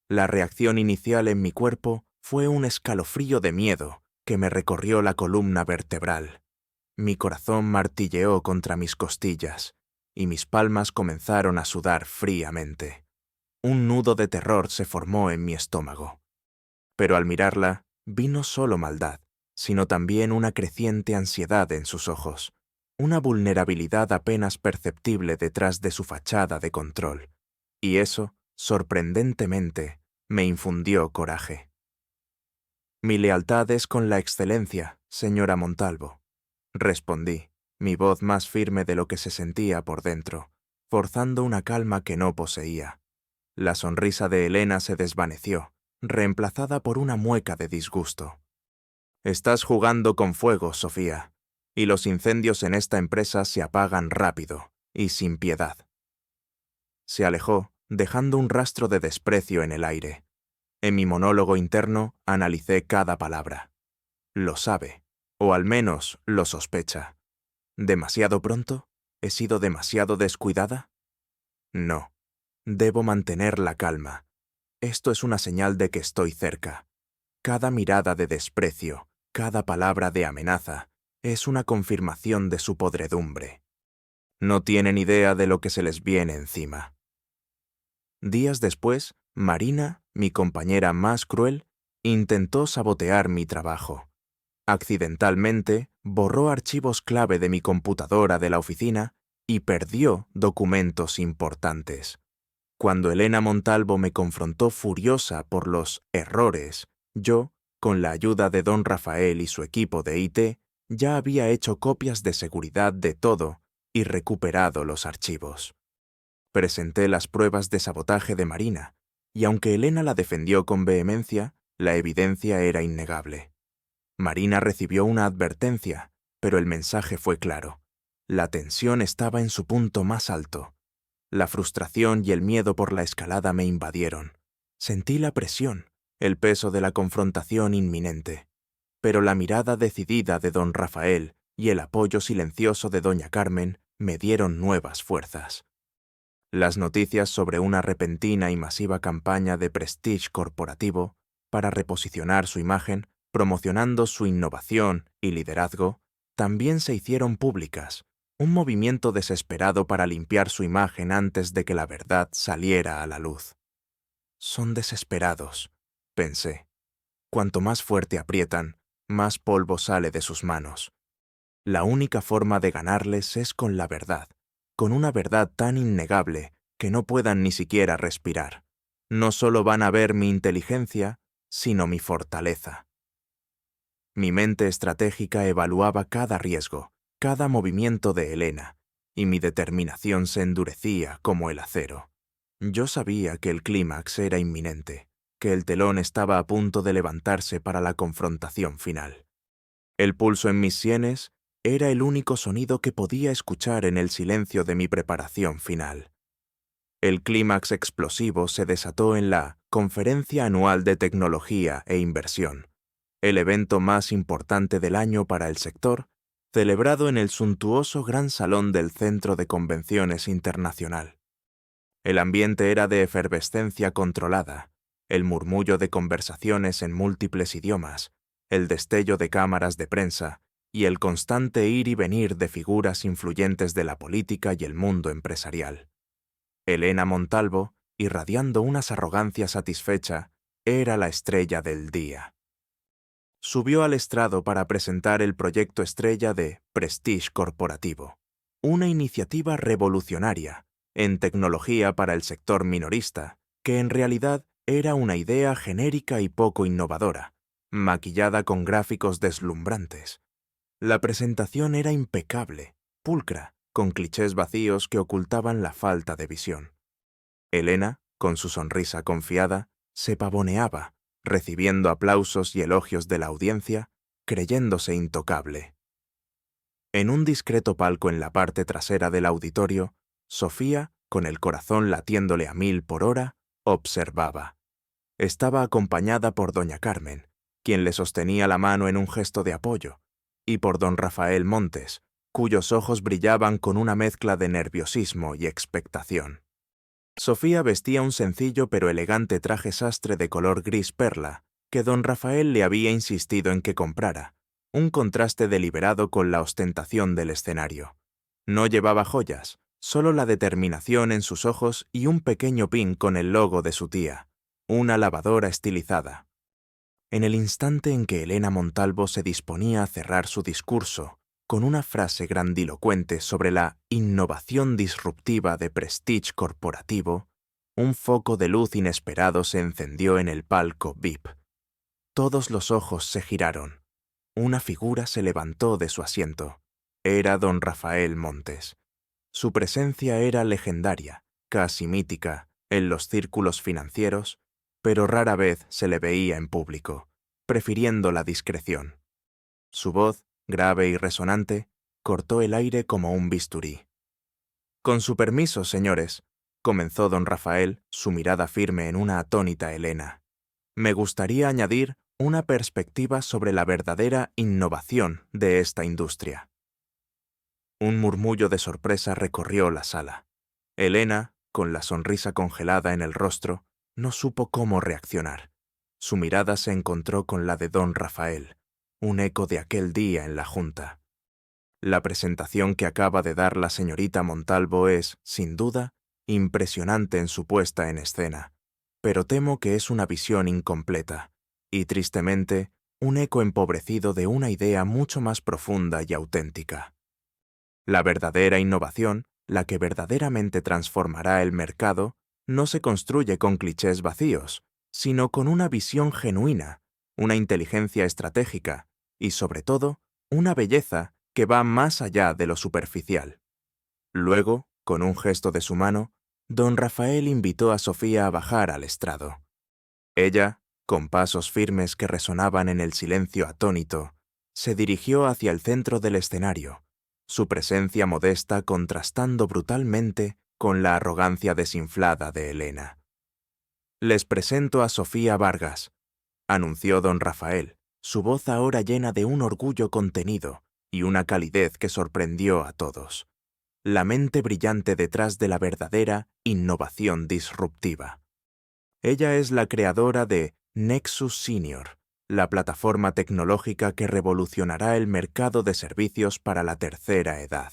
La reacción inicial en mi cuerpo fue un escalofrío de miedo que me recorrió la columna vertebral. Mi corazón martilleó contra mis costillas y mis palmas comenzaron a sudar fríamente. Un nudo de terror se formó en mi estómago. Pero al mirarla, vi no solo maldad, sino también una creciente ansiedad en sus ojos, una vulnerabilidad apenas perceptible detrás de su fachada de control. Y eso, sorprendentemente, me infundió coraje. «Mi lealtad es con la excelencia, señora Montalvo», respondí, mi voz más firme de lo que se sentía por dentro, forzando una calma que no poseía. La sonrisa de Elena se desvaneció, reemplazada por una mueca de disgusto. «Estás jugando con fuego, Sofía, y los incendios en esta empresa se apagan rápido y sin piedad». Se alejó, dejando un rastro de desprecio en el aire. En mi monólogo interno analicé cada palabra. Lo sabe, o al menos lo sospecha. ¿Demasiado pronto? ¿He sido demasiado descuidada? No. Debo mantener la calma. Esto es una señal de que estoy cerca. Cada mirada de desprecio, cada palabra de amenaza, es una confirmación de su podredumbre. No tienen idea de lo que se les viene encima. Días después, Marina, mi compañera más cruel, intentó sabotear mi trabajo. Accidentalmente, borró archivos clave de mi computadora de la oficina y perdió documentos importantes. Cuando Elena Montalvo me confrontó furiosa por los errores, yo, con la ayuda de don Rafael y su equipo de IT, ya había hecho copias de seguridad de todo y recuperado los archivos. Presenté las pruebas de sabotaje de Marina, y aunque Elena la defendió con vehemencia, la evidencia era innegable. Marina recibió una advertencia, pero el mensaje fue claro. La tensión estaba en su punto más alto. La frustración y el miedo por la escalada me invadieron. Sentí la presión, el peso de la confrontación inminente. Pero la mirada decidida de don Rafael y el apoyo silencioso de doña Carmen me dieron nuevas fuerzas. Las noticias sobre una repentina y masiva campaña de prestige corporativo para reposicionar su imagen, promocionando su innovación y liderazgo, también se hicieron públicas, un movimiento desesperado para limpiar su imagen antes de que la verdad saliera a la luz. Son desesperados, pensé. Cuanto más fuerte aprietan, más polvo sale de sus manos. La única forma de ganarles es con la verdad, con una verdad tan innegable que no puedan ni siquiera respirar. No solo van a ver mi inteligencia, sino mi fortaleza. Mi mente estratégica evaluaba cada riesgo, cada movimiento de Helena, y mi determinación se endurecía como el acero. Yo sabía que el clímax era inminente, que el telón estaba a punto de levantarse para la confrontación final. El pulso en mis sienes era el único sonido que podía escuchar en el silencio de mi preparación final. El clímax explosivo se desató en la Conferencia Anual de Tecnología e Inversión, el evento más importante del año para el sector, celebrado en el suntuoso Gran Salón del Centro de Convenciones Internacional. El ambiente era de efervescencia controlada, el murmullo de conversaciones en múltiples idiomas, el destello de cámaras de prensa y el constante ir y venir de figuras influyentes de la política y el mundo empresarial. Helena Montalvo, irradiando una arrogancia satisfecha, era la estrella del día. Subió al estrado para presentar el proyecto estrella de Prestige Corporativo, una iniciativa revolucionaria en tecnología para el sector minorista, que en realidad era una idea genérica y poco innovadora, maquillada con gráficos deslumbrantes. La presentación era impecable, pulcra, con clichés vacíos que ocultaban la falta de visión. Helena, con su sonrisa confiada, se pavoneaba, recibiendo aplausos y elogios de la audiencia, creyéndose intocable. En un discreto palco en la parte trasera del auditorio, Sofía, con el corazón latiéndole a 1000 por hora, observaba. Estaba acompañada por doña Carmen, quien le sostenía la mano en un gesto de apoyo, y por don Rafael Montes, cuyos ojos brillaban con una mezcla de nerviosismo y expectación. Sofía vestía un sencillo pero elegante traje sastre de color gris perla, que don Rafael le había insistido en que comprara, un contraste deliberado con la ostentación del escenario. No llevaba joyas, solo la determinación en sus ojos y un pequeño pin con el logo de su tía, una lavadora estilizada. En el instante en que Helena Montalvo se disponía a cerrar su discurso con una frase grandilocuente sobre la innovación disruptiva de Prestige Corporativo, un foco de luz inesperado se encendió en el palco VIP. Todos los ojos se giraron. Una figura se levantó de su asiento. Era don Rafael Montes. Su presencia era legendaria, casi mítica, en los círculos financieros, pero rara vez se le veía en público, prefiriendo la discreción. Su voz, grave y resonante, cortó el aire como un bisturí. «Con su permiso, señores», comenzó don Rafael, su mirada firme en una atónita Helena. «Me gustaría añadir una perspectiva sobre la verdadera innovación de esta industria». Un murmullo de sorpresa recorrió la sala. Helena, con la sonrisa congelada en el rostro, no supo cómo reaccionar. Su mirada se encontró con la de don Rafael, un eco de aquel día en la Junta. La presentación que acaba de dar la señorita Montalvo es, sin duda, impresionante en su puesta en escena, pero temo que es una visión incompleta, y tristemente, un eco empobrecido de una idea mucho más profunda y auténtica. La verdadera innovación, la que verdaderamente transformará el mercado, no se construye con clichés vacíos, sino con una visión genuina, una inteligencia estratégica y, sobre todo, una belleza que va más allá de lo superficial. Luego, con un gesto de su mano, don Rafael invitó a Sofía a bajar al estrado. Ella, con pasos firmes que resonaban en el silencio atónito, se dirigió hacia el centro del escenario, su presencia modesta contrastando brutalmente con la arrogancia desinflada de Helena. «Les presento a Sofía Vargas», anunció don Rafael, su voz ahora llena de un orgullo contenido y una calidez que sorprendió a todos. La mente brillante detrás de la verdadera innovación disruptiva. Ella es la creadora de Nexus Senior, la plataforma tecnológica que revolucionará el mercado de servicios para la tercera edad.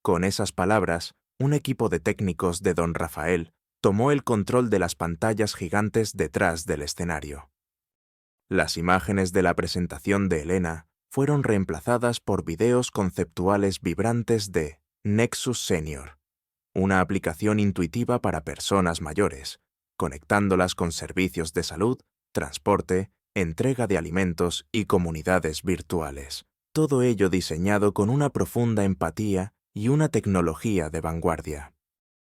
Con esas palabras, un equipo de técnicos de don Rafael tomó el control de las pantallas gigantes detrás del escenario. Las imágenes de la presentación de Helena fueron reemplazadas por videos conceptuales vibrantes de Nexus Senior, una aplicación intuitiva para personas mayores, conectándolas con servicios de salud, transporte, entrega de alimentos y comunidades virtuales. Todo ello diseñado con una profunda empatía y una tecnología de vanguardia.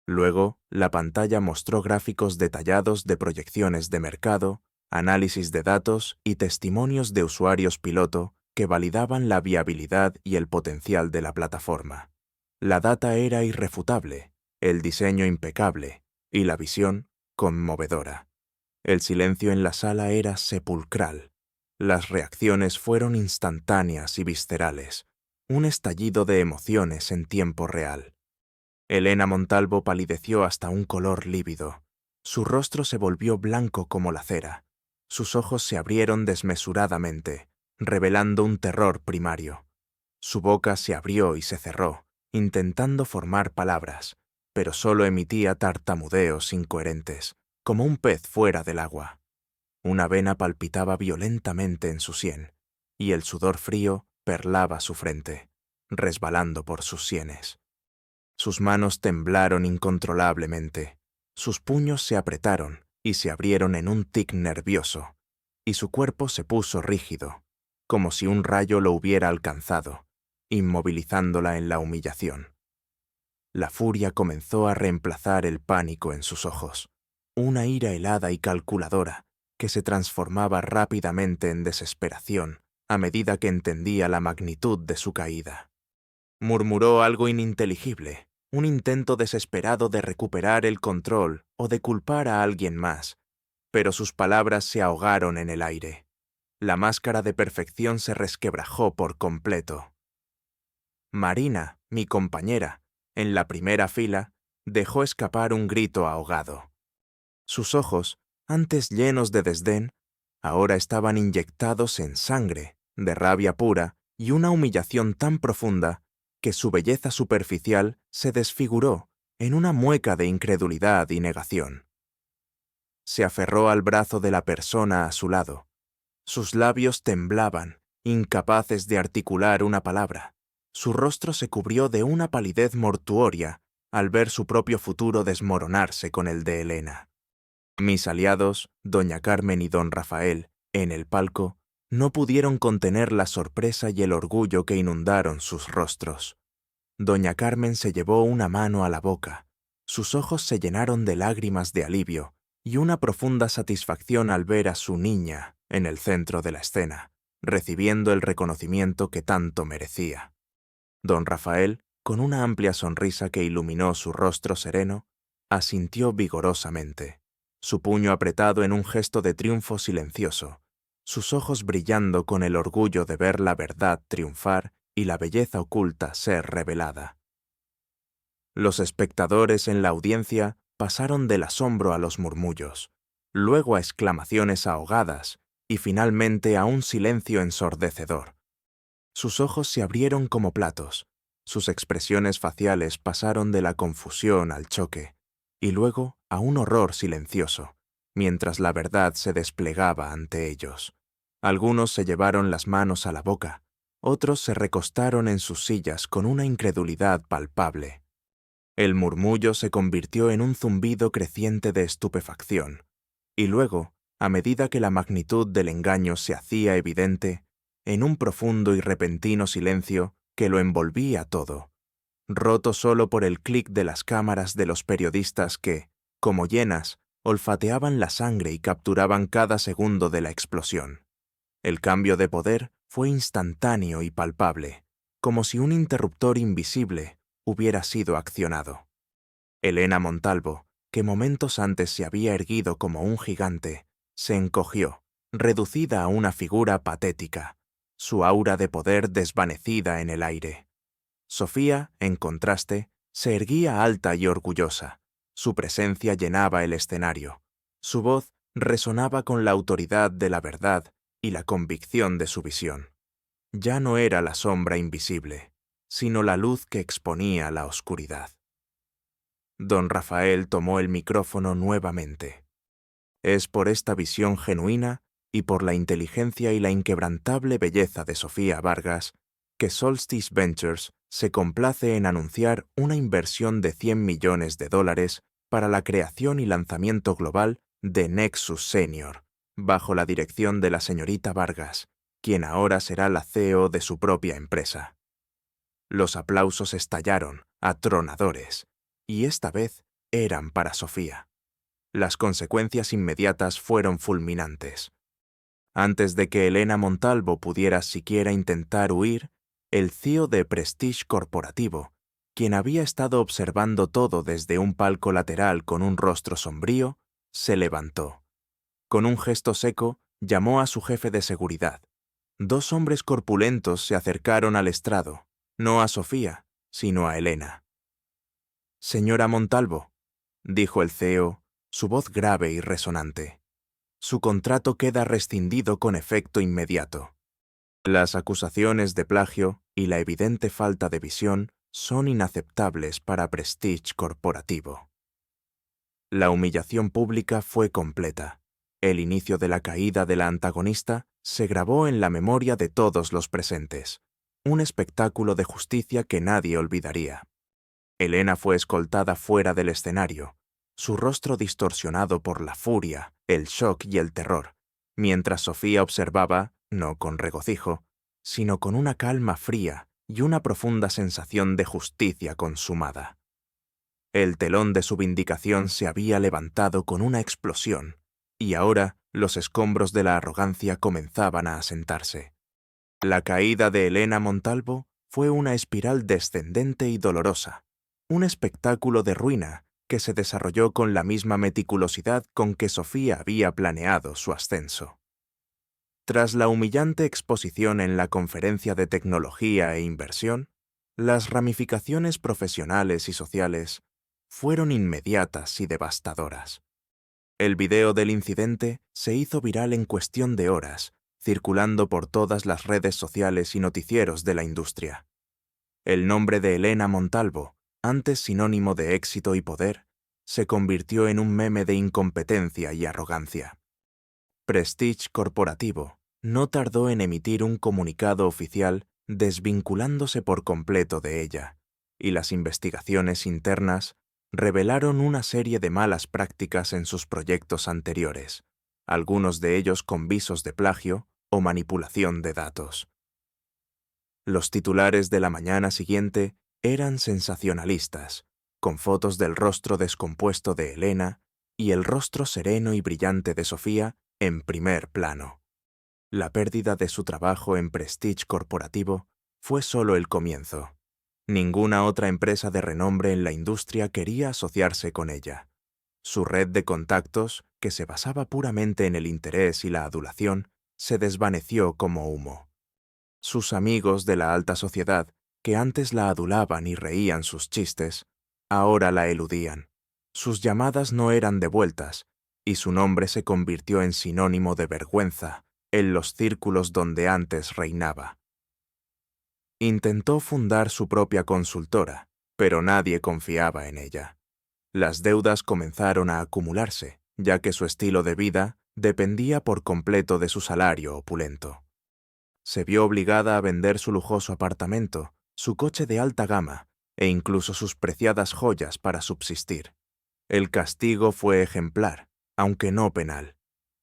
Luego, la pantalla mostró gráficos detallados de proyecciones de mercado, análisis de datos y testimonios de usuarios piloto que validaban la viabilidad y el potencial de la plataforma. La data era irrefutable, el diseño impecable y la visión conmovedora. El silencio en la sala era sepulcral. Las reacciones fueron instantáneas y viscerales, un estallido de emociones en tiempo real. Elena Montalvo palideció hasta un color lívido. Su rostro se volvió blanco como la cera. Sus ojos se abrieron desmesuradamente, revelando un terror primario. Su boca se abrió y se cerró, intentando formar palabras, pero solo emitía tartamudeos incoherentes, como un pez fuera del agua. Una vena palpitaba violentamente en su sien, y el sudor frío perlaba su frente, resbalando por sus sienes. Sus manos temblaron incontrolablemente, sus puños se apretaron y se abrieron en un tic nervioso, y su cuerpo se puso rígido, como si un rayo lo hubiera alcanzado, inmovilizándola en la humillación. La furia comenzó a reemplazar el pánico en sus ojos, una ira helada y calculadora que se transformaba rápidamente en desesperación a medida que entendía la magnitud de su caída. Murmuró algo ininteligible, un intento desesperado de recuperar el control o de culpar a alguien más, pero sus palabras se ahogaron en el aire. La máscara de perfección se resquebrajó por completo. Marina, mi compañera, en la primera fila, dejó escapar un grito ahogado. Sus ojos, antes llenos de desdén, ahora estaban inyectados en sangre, de rabia pura y una humillación tan profunda que su belleza superficial se desfiguró en una mueca de incredulidad y negación. Se aferró al brazo de la persona a su lado. Sus labios temblaban, incapaces de articular una palabra. Su rostro se cubrió de una palidez mortuoria al ver su propio futuro desmoronarse con el de Elena. Mis aliados, doña Carmen y don Rafael, en el palco, no pudieron contener la sorpresa y el orgullo que inundaron sus rostros. Doña Carmen se llevó una mano a la boca. Sus ojos se llenaron de lágrimas de alivio y una profunda satisfacción al ver a su niña en el centro de la escena, recibiendo el reconocimiento que tanto merecía. Don Rafael, con una amplia sonrisa que iluminó su rostro sereno, asintió vigorosamente, su puño apretado en un gesto de triunfo silencioso, sus ojos brillando con el orgullo de ver la verdad triunfar y la belleza oculta ser revelada. Los espectadores en la audiencia pasaron del asombro a los murmullos, luego a exclamaciones ahogadas y finalmente a un silencio ensordecedor. Sus ojos se abrieron como platos, sus expresiones faciales pasaron de la confusión al choque y luego a un horror silencioso, mientras la verdad se desplegaba ante ellos. Algunos se llevaron las manos a la boca, otros se recostaron en sus sillas con una incredulidad palpable. El murmullo se convirtió en un zumbido creciente de estupefacción, y luego, a medida que la magnitud del engaño se hacía evidente, en un profundo y repentino silencio que lo envolvía todo, roto solo por el clic de las cámaras de los periodistas que, como hienas, olfateaban la sangre y capturaban cada segundo de la explosión. El cambio de poder fue instantáneo y palpable, como si un interruptor invisible hubiera sido accionado. Elena Montalvo, que momentos antes se había erguido como un gigante, se encogió, reducida a una figura patética, su aura de poder desvanecida en el aire. Sofía, en contraste, se erguía alta y orgullosa. Su presencia llenaba el escenario. Su voz resonaba con la autoridad de la verdad y la convicción de su visión. Ya no era la sombra invisible, sino la luz que exponía la oscuridad. Don Rafael tomó el micrófono nuevamente. Es por esta visión genuina y por la inteligencia y la inquebrantable belleza de Sofía Vargas, que Solstice Ventures se complace en anunciar una inversión de $100 millones para la creación y lanzamiento global de Nexus Senior, bajo la dirección de la señorita Vargas, quien ahora será la CEO de su propia empresa. Los aplausos estallaron, atronadores, y esta vez eran para Sofía. Las consecuencias inmediatas fueron fulminantes. Antes de que Elena Montalvo pudiera siquiera intentar huir, el CEO de Prestige Corporativo, quien había estado observando todo desde un palco lateral con un rostro sombrío, se levantó. Con un gesto seco, llamó a su jefe de seguridad. 2 hombres corpulentos se acercaron al estrado, no a Sofía, sino a Elena. «Señora Montalvo», dijo el CEO, su voz grave y resonante, «su contrato queda rescindido con efecto inmediato. Las acusaciones de plagio y la evidente falta de visión son inaceptables para Prestige Corporativo». La humillación pública fue completa. El inicio de la caída de la antagonista se grabó en la memoria de todos los presentes. Un espectáculo de justicia que nadie olvidaría. Elena fue escoltada fuera del escenario, su rostro distorsionado por la furia, el shock y el terror, mientras Sofía observaba, no con regocijo, sino con una calma fría y una profunda sensación de justicia consumada. El telón de su vindicación se había levantado con una explosión, y ahora los escombros de la arrogancia comenzaban a asentarse. La caída de Elena Montalvo fue una espiral descendente y dolorosa, un espectáculo de ruina que se desarrolló con la misma meticulosidad con que Sofía había planeado su ascenso. Tras la humillante exposición en la conferencia de tecnología e inversión, las ramificaciones profesionales y sociales fueron inmediatas y devastadoras. El video del incidente se hizo viral en cuestión de horas, circulando por todas las redes sociales y noticieros de la industria. El nombre de Elena Montalvo, antes sinónimo de éxito y poder, se convirtió en un meme de incompetencia y arrogancia. Prestige Corporativo no tardó en emitir un comunicado oficial desvinculándose por completo de ella, y las investigaciones internas revelaron una serie de malas prácticas en sus proyectos anteriores, algunos de ellos con visos de plagio o manipulación de datos. Los titulares de la mañana siguiente eran sensacionalistas, con fotos del rostro descompuesto de Elena y el rostro sereno y brillante de Sofía en primer plano. La pérdida de su trabajo en Prestige Corporativo fue solo el comienzo. Ninguna otra empresa de renombre en la industria quería asociarse con ella. Su red de contactos, que se basaba puramente en el interés y la adulación, se desvaneció como humo. Sus amigos de la alta sociedad, que antes la adulaban y reían sus chistes, ahora la eludían. Sus llamadas no eran devueltas, y su nombre se convirtió en sinónimo de vergüenza en los círculos donde antes reinaba. Intentó fundar su propia consultora, pero nadie confiaba en ella. Las deudas comenzaron a acumularse, ya que su estilo de vida dependía por completo de su salario opulento. Se vio obligada a vender su lujoso apartamento, su coche de alta gama e incluso sus preciadas joyas para subsistir. El castigo fue ejemplar, aunque no penal.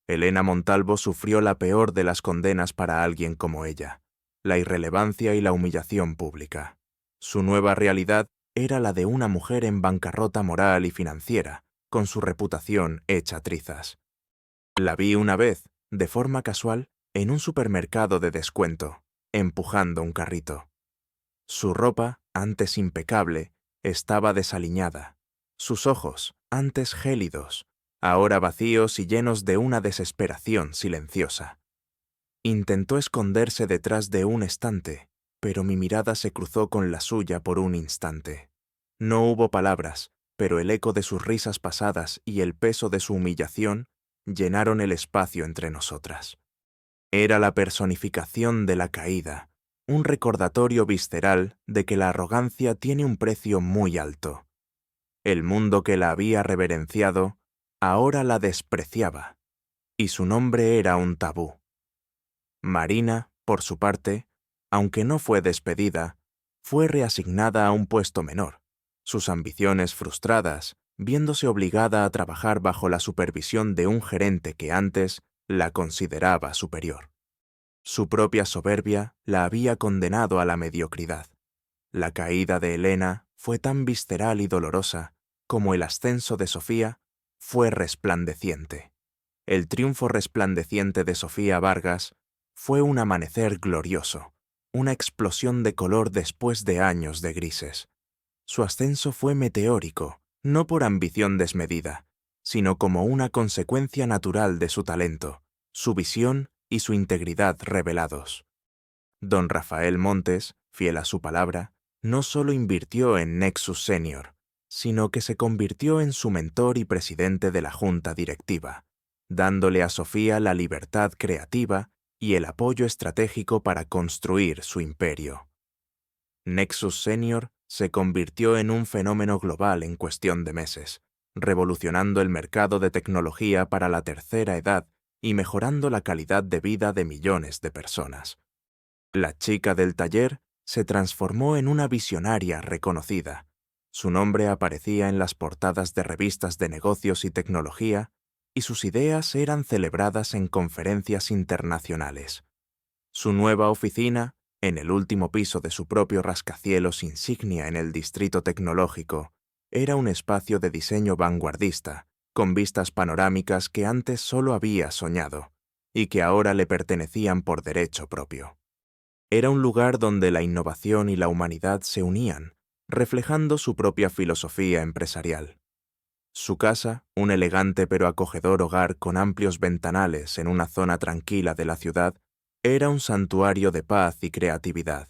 Elena Montalvo sufrió la peor de las condenas para alguien como ella: la irrelevancia y la humillación pública. Su nueva realidad era la de una mujer en bancarrota moral y financiera, con su reputación hecha trizas. La vi una vez, de forma casual, en un supermercado de descuento, empujando un carrito. Su ropa, antes impecable, estaba desaliñada. Sus ojos, antes gélidos, ahora vacíos y llenos de una desesperación silenciosa. Intentó esconderse detrás de un estante, pero mi mirada se cruzó con la suya por un instante. No hubo palabras, pero el eco de sus risas pasadas y el peso de su humillación llenaron el espacio entre nosotras. Era la personificación de la caída, un recordatorio visceral de que la arrogancia tiene un precio muy alto. El mundo que la había reverenciado ahora la despreciaba. y su nombre era un tabú. Marina, por su parte, aunque no fue despedida, fue reasignada a un puesto menor, sus ambiciones frustradas, viéndose obligada a trabajar bajo la supervisión de un gerente que antes la consideraba superior. Su propia soberbia la había condenado a la mediocridad. La caída de Elena fue tan visceral y dolorosa como el ascenso de Sofía fue resplandeciente. El triunfo resplandeciente de Sofía Vargas fue un amanecer glorioso, una explosión de color después de años de grises. Su ascenso fue meteórico, no por ambición desmedida, sino como una consecuencia natural de su talento, su visión y su integridad revelados. Don Rafael Montes, fiel a su palabra, no solo invirtió en Nexus Senior, sino que se convirtió en su mentor y presidente de la junta directiva, dándole a Sofía la libertad creativa y el apoyo estratégico para construir su imperio. Nexus Senior se convirtió en un fenómeno global en cuestión de meses, revolucionando el mercado de tecnología para la tercera edad y mejorando la calidad de vida de millones de personas. La chica del taller se transformó en una visionaria reconocida. Su nombre aparecía en las portadas de revistas de negocios y tecnología, y sus ideas eran celebradas en conferencias internacionales. Su nueva oficina, en el último piso de su propio rascacielos insignia en el distrito tecnológico, era un espacio de diseño vanguardista, con vistas panorámicas que antes solo había soñado, y que ahora le pertenecían por derecho propio. Era un lugar donde la innovación y la humanidad se unían, reflejando su propia filosofía empresarial. Su casa, un elegante pero acogedor hogar con amplios ventanales en una zona tranquila de la ciudad, era un santuario de paz y creatividad,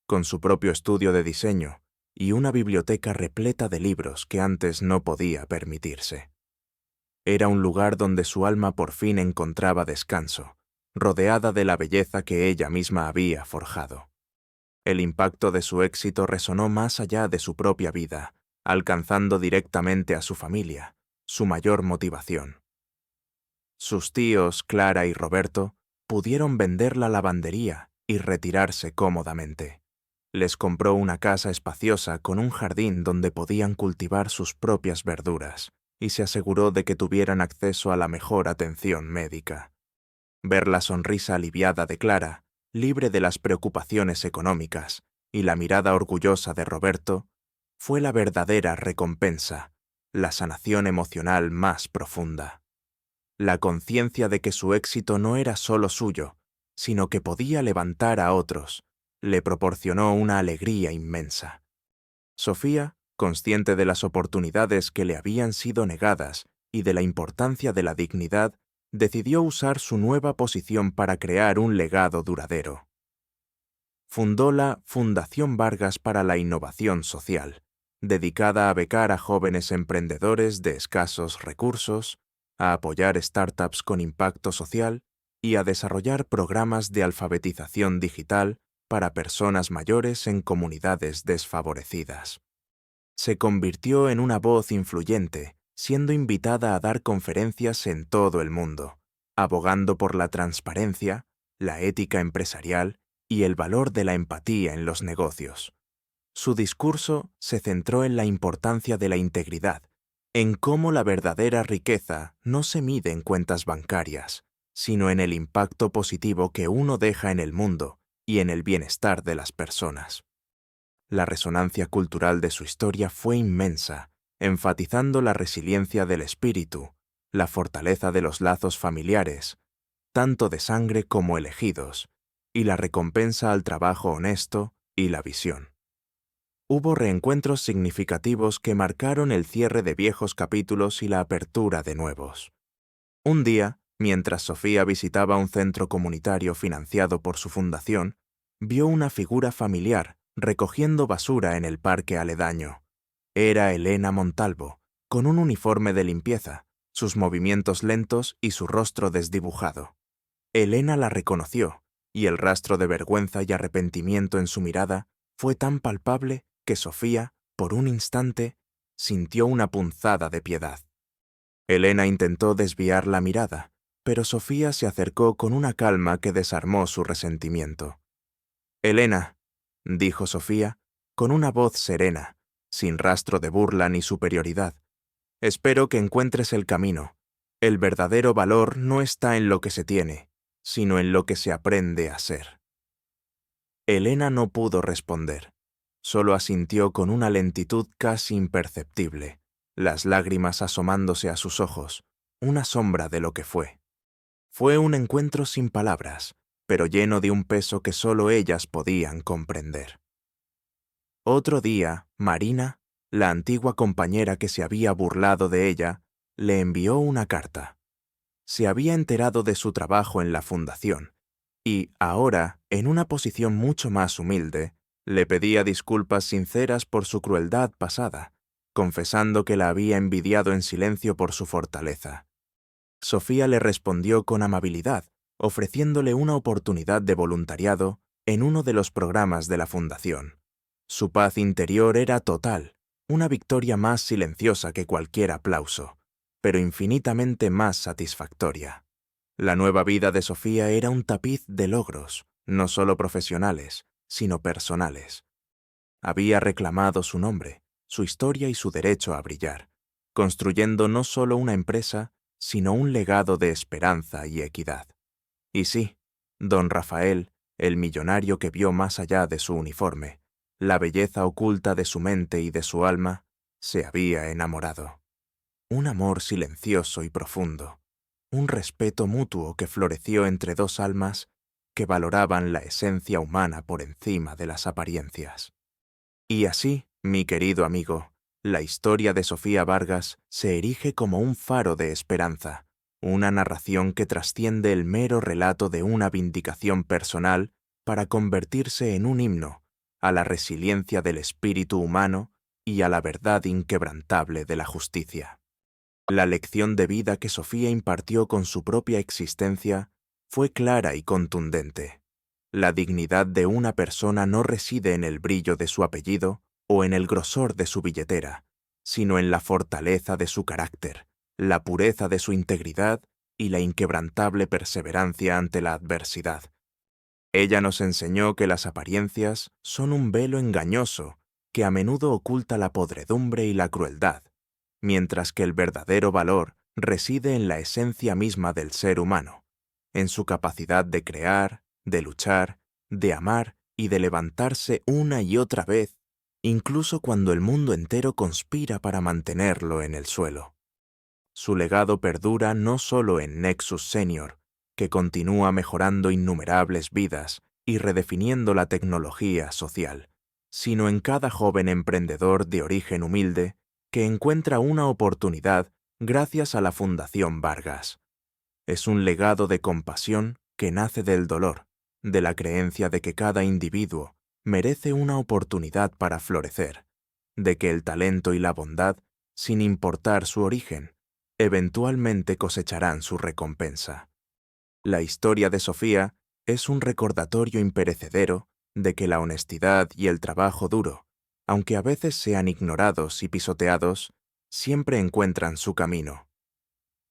con su propio estudio de diseño y una biblioteca repleta de libros que antes no podía permitirse. Era un lugar donde su alma por fin encontraba descanso, rodeada de la belleza que ella misma había forjado. El impacto de su éxito resonó más allá de su propia vida, alcanzando directamente a su familia, su mayor motivación. Sus tíos, Clara y Roberto, pudieron vender la lavandería y retirarse cómodamente. Les compró una casa espaciosa con un jardín donde podían cultivar sus propias verduras y se aseguró de que tuvieran acceso a la mejor atención médica. Ver la sonrisa aliviada de Clara, libre de las preocupaciones económicas, y la mirada orgullosa de Roberto, fue la verdadera recompensa, la sanación emocional más profunda. La conciencia de que su éxito no era solo suyo, sino que podía levantar a otros, le proporcionó una alegría inmensa. Sofía, consciente de las oportunidades que le habían sido negadas y de la importancia de la dignidad, decidió usar su nueva posición para crear un legado duradero. Fundó la Fundación Vargas para la Innovación Social, dedicada a becar a jóvenes emprendedores de escasos recursos, a apoyar startups con impacto social y a desarrollar programas de alfabetización digital para personas mayores en comunidades desfavorecidas. Se convirtió en una voz influyente, siendo invitada a dar conferencias en todo el mundo, abogando por la transparencia, la ética empresarial y el valor de la empatía en los negocios. Su discurso se centró en la importancia de la integridad, en cómo la verdadera riqueza no se mide en cuentas bancarias, sino en el impacto positivo que uno deja en el mundo y en el bienestar de las personas. La resonancia cultural de su historia fue inmensa, enfatizando la resiliencia del espíritu, la fortaleza de los lazos familiares, tanto de sangre como elegidos, y la recompensa al trabajo honesto y la visión. Hubo reencuentros significativos que marcaron el cierre de viejos capítulos y la apertura de nuevos. Un día, mientras Sofía visitaba un centro comunitario financiado por su fundación, vio una figura familiar recogiendo basura en el parque aledaño. Era Elena Montalvo, con un uniforme de limpieza, sus movimientos lentos y su rostro desdibujado. Elena la reconoció, y el rastro de vergüenza y arrepentimiento en su mirada fue tan palpable que Sofía, por un instante, sintió una punzada de piedad. Elena intentó desviar la mirada, pero Sofía se acercó con una calma que desarmó su resentimiento. «Elena», dijo Sofía, con una voz serena, sin rastro de burla ni superioridad, «espero que encuentres el camino. El verdadero valor no está en lo que se tiene, sino en lo que se aprende a ser». Elena no pudo responder. Solo asintió con una lentitud casi imperceptible, las lágrimas asomándose a sus ojos, una sombra de lo que fue. Fue un encuentro sin palabras, pero lleno de un peso que solo ellas podían comprender. Otro día, Marina, la antigua compañera que se había burlado de ella, le envió una carta. Se había enterado de su trabajo en la fundación, y, ahora, en una posición mucho más humilde, le pedía disculpas sinceras por su crueldad pasada, confesando que la había envidiado en silencio por su fortaleza. Sofía le respondió con amabilidad, ofreciéndole una oportunidad de voluntariado en uno de los programas de la fundación. Su paz interior era total, una victoria más silenciosa que cualquier aplauso, pero infinitamente más satisfactoria. La nueva vida de Sofía era un tapiz de logros, no solo profesionales, sino personales. Había reclamado su nombre, su historia y su derecho a brillar, construyendo no solo una empresa, sino un legado de esperanza y equidad. Y sí, don Rafael, el millonario que vio más allá de su uniforme, la belleza oculta de su mente y de su alma, se había enamorado. Un amor silencioso y profundo, un respeto mutuo que floreció entre dos almas que valoraban la esencia humana por encima de las apariencias. Y así, mi querido amigo, la historia de Sofía Vargas se erige como un faro de esperanza, una narración que trasciende el mero relato de una vindicación personal para convertirse en un himno a la resiliencia del espíritu humano y a la verdad inquebrantable de la justicia. La lección de vida que Sofía impartió con su propia existencia fue clara y contundente. La dignidad de una persona no reside en el brillo de su apellido o en el grosor de su billetera, sino en la fortaleza de su carácter, la pureza de su integridad y la inquebrantable perseverancia ante la adversidad. Ella nos enseñó que las apariencias son un velo engañoso que a menudo oculta la podredumbre y la crueldad, mientras que el verdadero valor reside en la esencia misma del ser humano, en su capacidad de crear, de luchar, de amar y de levantarse una y otra vez, incluso cuando el mundo entero conspira para mantenerlo en el suelo. Su legado perdura no solo en Nexus Senior, que continúa mejorando innumerables vidas y redefiniendo la tecnología social, sino en cada joven emprendedor de origen humilde que encuentra una oportunidad gracias a la Fundación Vargas. Es un legado de compasión que nace del dolor, de la creencia de que cada individuo merece una oportunidad para florecer, de que el talento y la bondad, sin importar su origen, eventualmente cosecharán su recompensa. La historia de Sofía es un recordatorio imperecedero de que la honestidad y el trabajo duro, aunque a veces sean ignorados y pisoteados, siempre encuentran su camino.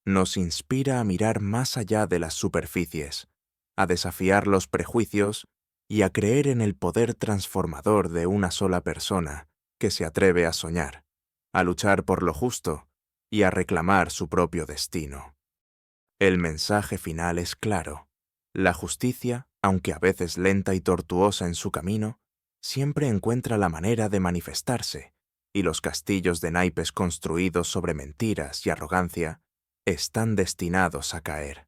Nos inspira a mirar más allá de las superficies, a desafiar los prejuicios y a creer en el poder transformador de una sola persona que se atreve a soñar, a luchar por lo justo y a reclamar su propio destino. El mensaje final es claro. La justicia, aunque a veces lenta y tortuosa en su camino, siempre encuentra la manera de manifestarse, y los castillos de naipes construidos sobre mentiras y arrogancia están destinados a caer.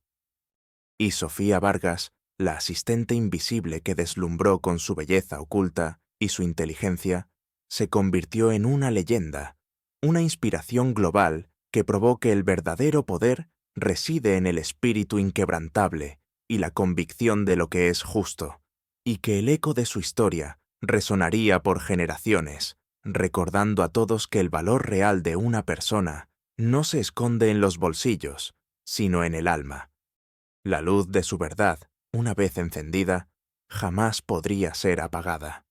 Y Sofía Vargas, la asistente invisible que deslumbró con su belleza oculta y su inteligencia, se convirtió en una leyenda, una inspiración global que probó que el verdadero poder reside en el espíritu inquebrantable y la convicción de lo que es justo, y que el eco de su historia resonaría por generaciones, recordando a todos que el valor real de una persona no se esconde en los bolsillos, sino en el alma. La luz de su verdad, una vez encendida, jamás podría ser apagada.